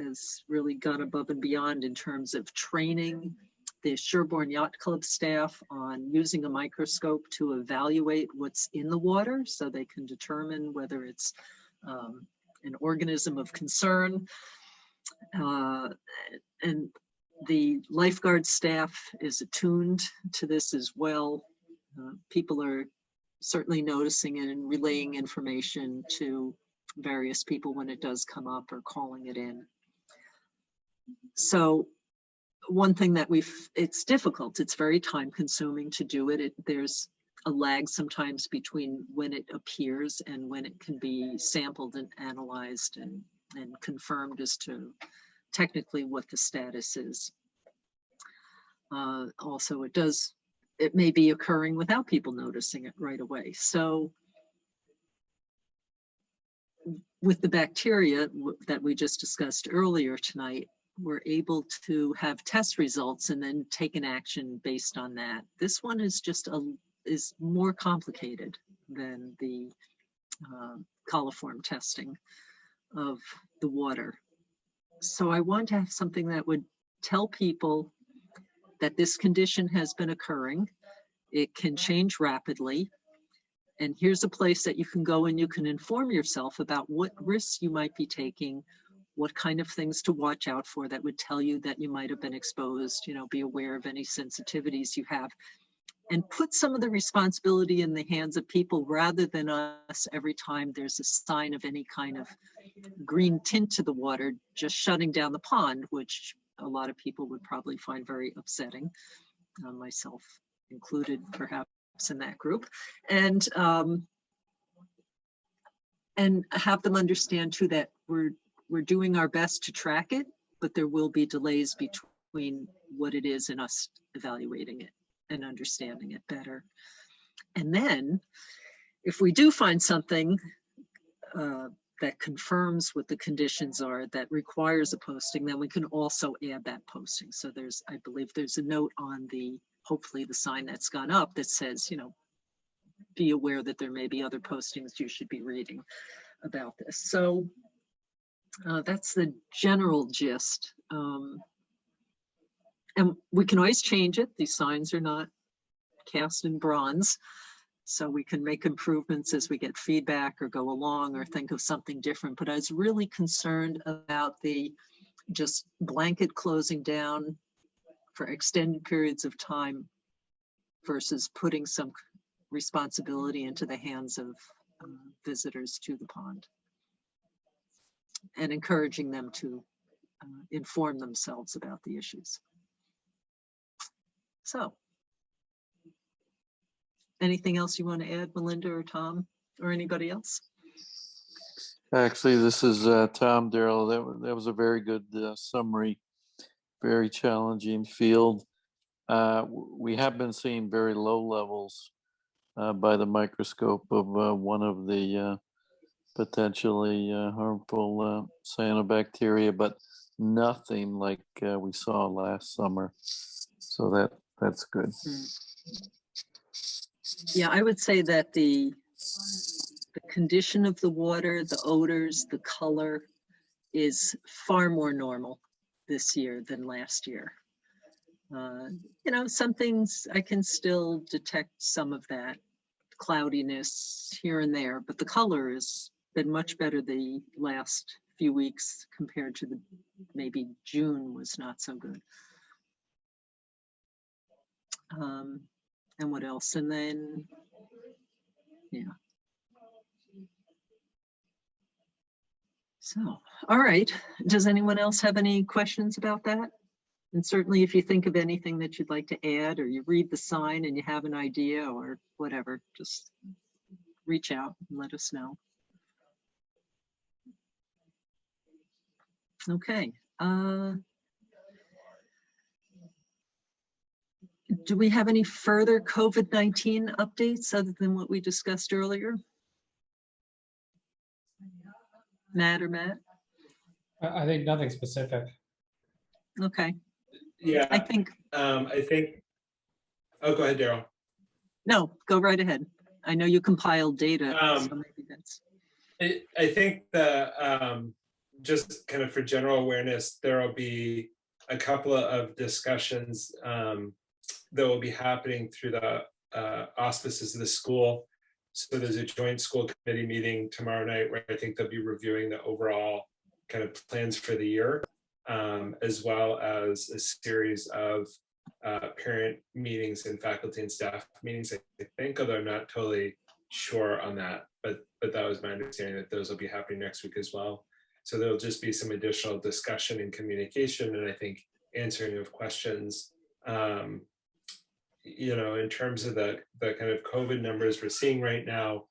has really gone above and beyond in terms of training the Sherborn Yacht Club staff on using a microscope to evaluate what's in the water so they can determine whether it's an organism of concern. And the lifeguard staff is attuned to this as well. People are certainly noticing it and relaying information to various people when it does come up or calling it in. So one thing that it's difficult, it's very time consuming to do it. There's a lag sometimes between when it appears and when it can be sampled and analyzed and confirmed as to technically what the status is. Also, it may be occurring without people noticing it right away. So with the bacteria that we just discussed earlier tonight, we're able to have test results and then take an action based on that. This one is is more complicated than the coliform testing of the water. So I want to have something that would tell people that this condition has been occurring. It can change rapidly. And here's a place that you can go and you can inform yourself about what risks you might be taking, what kind of things to watch out for that would tell you that you might have been exposed, be aware of any sensitivities you have, and put some of the responsibility in the hands of people rather than us every time there's a sign of any kind of green tint to the water, just shutting down the pond, which a lot of people would probably find very upsetting, myself included perhaps in that group, and have them understand too that we're doing our best to track it, but there will be delays between what it is and us evaluating it and understanding it better. And then if we do find something that confirms what the conditions are that requires a posting, then we can also add that posting. So I believe there's a note on hopefully the sign that's gone up that says, be aware that there may be other postings you should be reading about this. So that's the general gist. And we can always change it. These signs are not cast in bronze. So we can make improvements as we get feedback or go along or think of something different. But I was really concerned about the just blanket closing down for extended periods of time versus putting some responsibility into the hands of visitors to the pond and encouraging them to inform themselves about the issues. So, anything else you want to add, Melinda or Tom or anybody else? Actually, this is Tom Darrell. That was a very good summary. Very challenging field. We have been seeing very low levels by the microscope of one of the potentially harmful cyanobacteria, but nothing like we saw last summer. So that's good. Yeah, I would say that the condition of the water, the odors, the color is far more normal this year than last year. Some things I can still detect some of that cloudiness here and there, but the color has been much better the last few weeks compared to maybe June was not so good. And what else? And then, yeah. So, all right. Does anyone else have any questions about that? And certainly if you think of anything that you'd like to add, or you read the sign and you have an idea or whatever, just reach out and let us know. Okay. do we have any further COVID-19 updates other than what we discussed earlier? Matt or Matt? I think nothing specific. Okay. Yeah, I think, oh, go ahead, Daryl. no, go right ahead. I know you compiled data, so maybe that's. I think the just kind of for general awareness, there will be a couple of discussions that will be happening through the auspices of the school. So there's a joint school committee meeting tomorrow night where I think they'll be reviewing the overall kind of plans for the year, as well as a series of parent meetings and faculty and staff meetings, I think, although I'm not totally sure on that, but that was my understanding that those will be happening next week as well. So there'll just be some additional discussion and communication, and I think answering of questions. You know, in terms of the kind of COVID numbers we're seeing right now,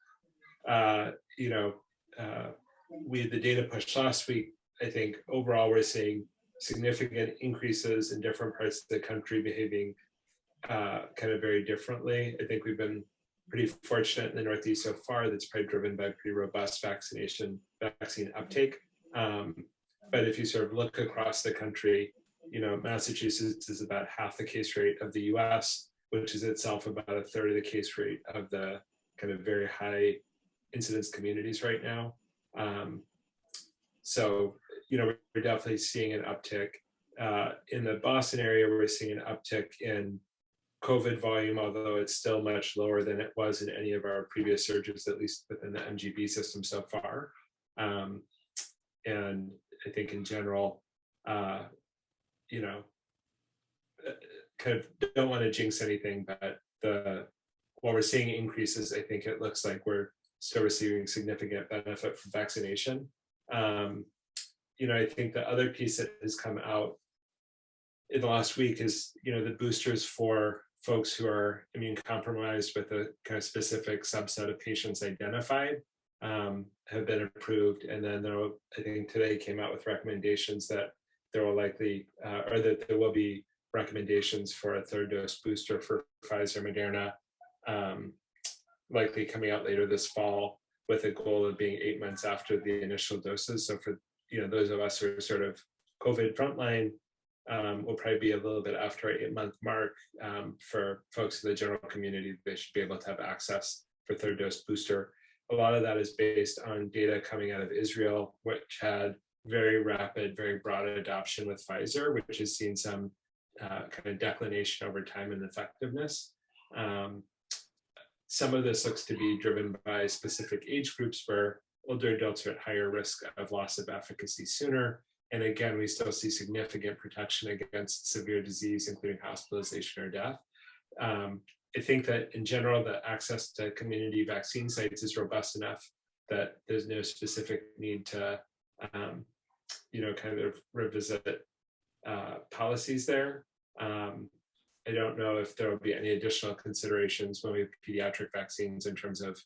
you know, we had the data pushed last week. I think overall we're seeing significant increases in different parts of the country behaving kind of very differently. I think we've been pretty fortunate in the Northeast so far. That's probably driven by pretty robust vaccine uptake. But if you sort of look across the country, you know, Massachusetts is about half the case rate of the US, which is itself about a third of the case rate of the kind of very high incidence communities right now. So, you know, we're definitely seeing an uptick. In the Boston area, we're seeing an uptick in COVID volume, although it's still much lower than it was in any of our previous surges, at least within the MGB system so far. And I think in general, you know, kind of don't want to jinx anything, but while we're seeing increases, I think it looks like we're still receiving significant benefit from vaccination. You know, I think the other piece that has come out in the last week is, you know, the boosters for folks who are immune compromised with a kind of specific subset of patients identified have been approved. And then I think today came out with recommendations that there will likely, or that there will be recommendations for a third dose booster for Pfizer, Moderna, likely coming out later this fall with a goal of being 8 months after the initial doses. So for, you know, those of us who are sort of COVID frontline, will probably be a little bit after our 8-month mark. For folks in the general community, they should be able to have access for third dose booster. A lot of that is based on data coming out of Israel, which had very rapid, very broad adoption with Pfizer, which has seen some kind of declination over time in effectiveness. Some of this looks to be driven by specific age groups where older adults are at higher risk of loss of efficacy sooner. And again, we still see significant protection against severe disease, including hospitalization or death. I think that in general, the access to community vaccine sites is robust enough that there's no specific need to, you know, kind of revisit policies there. I don't know if there will be any additional considerations when we have pediatric vaccines in terms of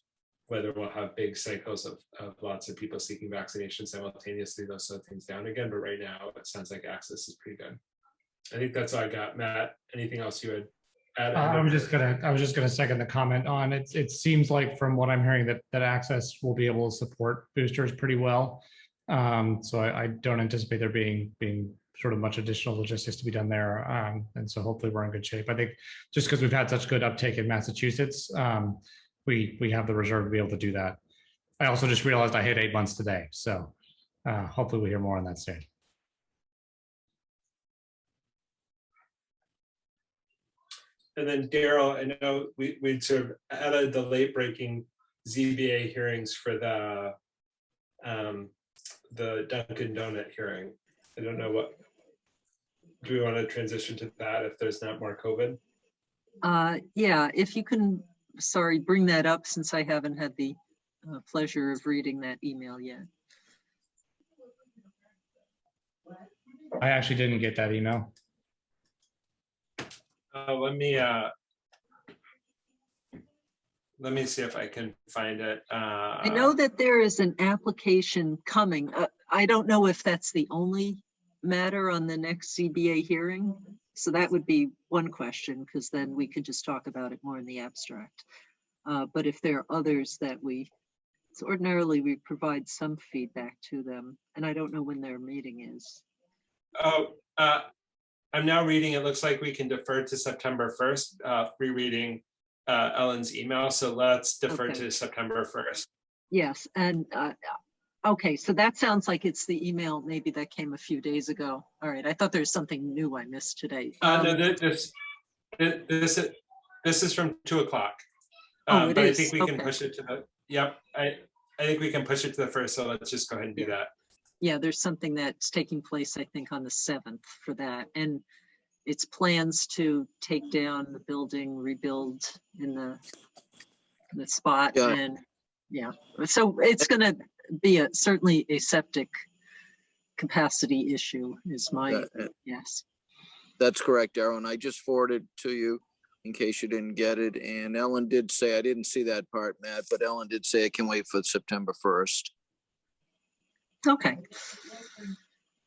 whether we'll have big cycles of lots of people seeking vaccination simultaneously, those slow things down again. But right now, it sounds like access is pretty good. I think that's all I got. Matt, anything else you would add? I was just gonna second the comment on it. It seems like from what I'm hearing that access will be able to support boosters pretty well. So I don't anticipate there being sort of much additional logistics to be done there. And so hopefully we're in good shape. I think just because we've had such good uptake in Massachusetts, we have the reserve to be able to do that. I also just realized I hit 8 months today. So hopefully we'll hear more on that soon. And then Daryl, I know we sort of added the late breaking ZBA hearings for the Dunkin' Donut hearing. I don't know what, do we want to transition to that if there's not more COVID? Yeah, if you can, sorry, bring that up since I haven't had the pleasure of reading that email yet. I actually didn't get that email. Let me see if I can find it. I know that there is an application coming. I don't know if that's the only matter on the next CBA hearing. So that would be one question, because then we could just talk about it more in the abstract. But if there are others that so ordinarily we provide some feedback to them, and I don't know when their meeting is. Oh, I'm now reading, it looks like we can defer to September 1st, rereading Ellen's email. So let's defer to September 1st. Yes, and okay, so that sounds like it's the email maybe that came a few days ago. All right, I thought there's something new I missed today. No, this is from 2 o'clock. Oh, it but is. I think we can Okay. push it to the, yep, I think we can push it to the 1st, so let's just go ahead and do that. Yeah, there's something that's taking place, I think, on the 7th for that. And it's plans to take down the building, rebuild in the spot. Yeah. And yeah, so it's going to be certainly a septic capacity issue is my guess. That's correct, Darren. I just forwarded to you in case you didn't get it. And Ellen did say, I didn't see that part, Matt, but Ellen did say it can wait for September 1st. Okay.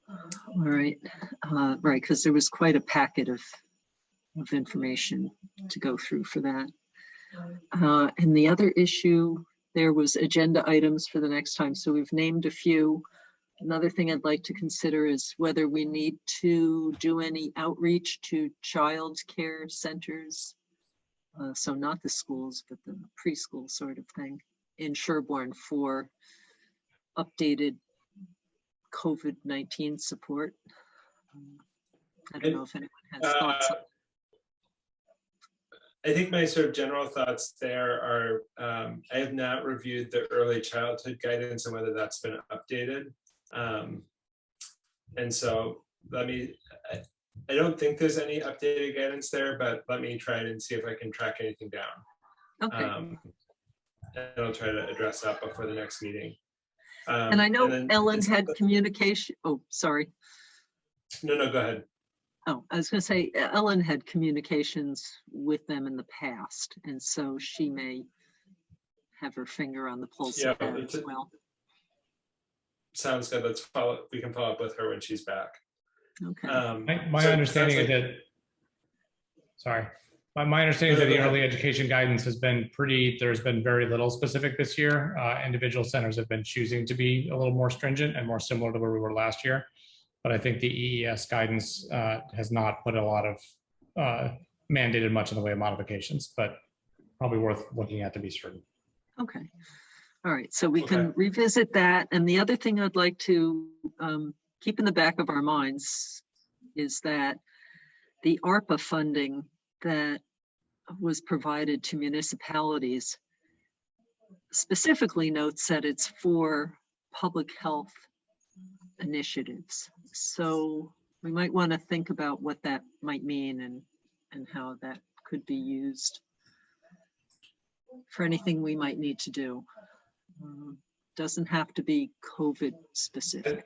All right. Right, because there was quite a packet of information to go through for that. And the other issue, there was agenda items for the next time. So we've named a few. Another thing I'd like to consider is whether we need to do any outreach to child care centers. So not the schools, but the preschool sort of thing in Sherborn for updated COVID-19 support. I don't know if anyone has thoughts. I think my sort of general thoughts there are, I have not reviewed the early childhood guidance and whether that's been updated. And so I don't think there's any updated guidance there, but let me try it and see if I can track anything down. Okay. And I'll try to address that before the next meeting. And I know Ellen had communication. Oh, sorry. No, go ahead. Oh, I was going to say Ellen had communications with them in the past, and so she may have her finger on the pulse of that as well. Sounds good. We can follow up with her when she's back. Okay. My understanding is that, sorry, my understanding is that the early education guidance has been there's been very little specific this year. Individual centers have been choosing to be a little more stringent and more similar to where we were last year. But I think the EES guidance has not put a lot of mandated much in the way of modifications, but probably worth looking at to be certain. Okay. All right. So we can revisit that. And the other thing I'd like to keep in the back of our minds is that the ARPA funding that was provided to municipalities specifically notes that it's for public health initiatives. So we might want to think about what that might mean and how that could be used for anything we might need to do. Doesn't have to be COVID specific.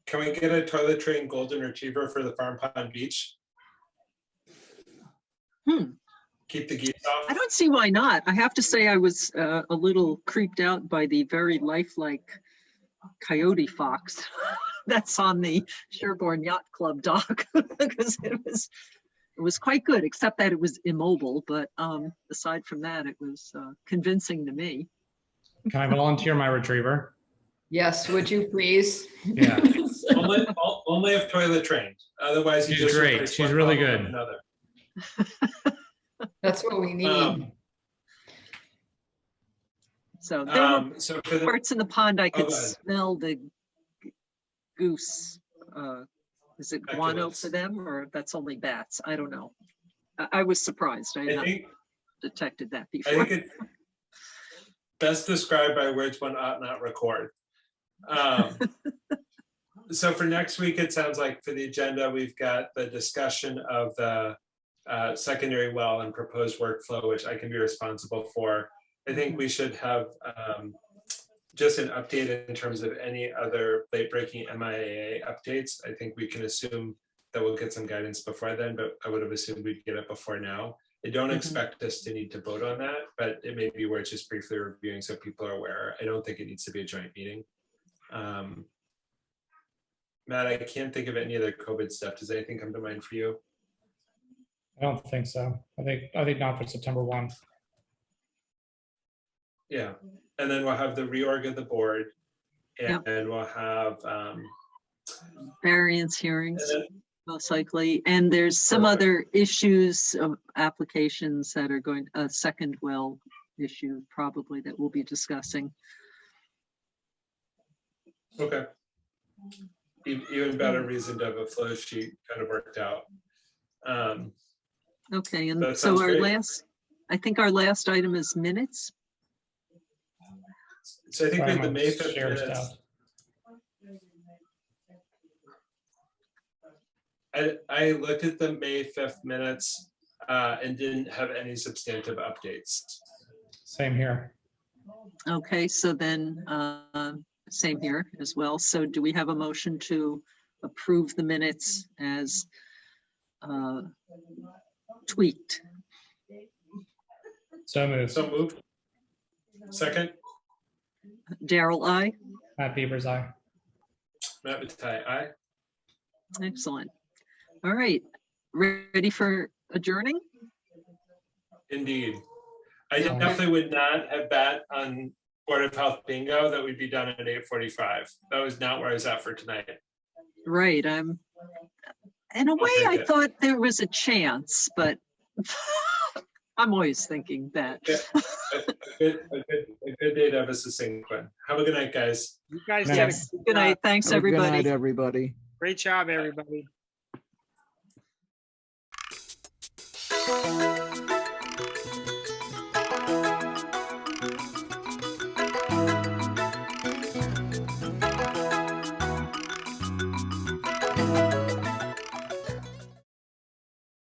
Can we get a toiletry and golden retriever for the Farm Pond Beach? Keep the geese off. I don't see why not. I have to say I was a little creeped out by the very lifelike coyote fox that's on the Sherborn Yacht Club dock because it was quite good, except that it was immobile. But aside from that, it was convincing to me. Can I volunteer my retriever? Yes, would you please? Yeah. only if toilet trained. Otherwise, you She's just great. She's really good. Another. That's what we need. So there were so parts in the pond I could smell the goose. Is it guano for them, or that's only bats? I don't know. I was surprised. I had not detected that before. I think it's best described by words one ought not record. So for next week, it sounds like for the agenda, we've got the discussion of the secondary well and proposed workflow, which I can be responsible for. I think we should have just an update in terms of any other late-breaking MIAA updates. I think we can assume that we'll get some guidance before then, but I would have assumed we'd get it before now. I don't expect us to need to vote on that, but it may be worth just briefly reviewing so people are aware. I don't think it needs to be a joint meeting. Matt, I can't think of any other COVID stuff. Does anything come to mind for you? I don't think so. I think not for September 1. Yeah, and then we'll have the reorg of the board, and, Yep. and we'll have Variance hearings, and most likely. And there's some Perfect. other issues of applications that are going, a second well issue probably that we'll be discussing. okay. Even better reason to have a flow sheet kind of worked out. Okay, and That so sounds our great. last, I think our last item is minutes. So I think we Sorry, had the my May 5th share is minutes. down. I looked at the May 5th minutes and didn't have any substantive updates. Same here. Okay, so then same here as well. So do we have a motion to approve the minutes as tweaked? So moved. So moved. Second, Daryl, I. Matt Beavers, aye. Matt Bataille, aye. Excellent. All right, ready for adjourning? Indeed. I All right. definitely would not have bet on Board of Health bingo that we'd be done at 8:45. That was not where I was at for tonight. Right, in a way, take I it. thought there was a chance, but I'm always thinking that. Yeah, a good day to have a succinct one. Have a good night, guys. You guys Night. did a Yes, good night. Thanks, Have a good everybody. night, everybody. great job, everybody.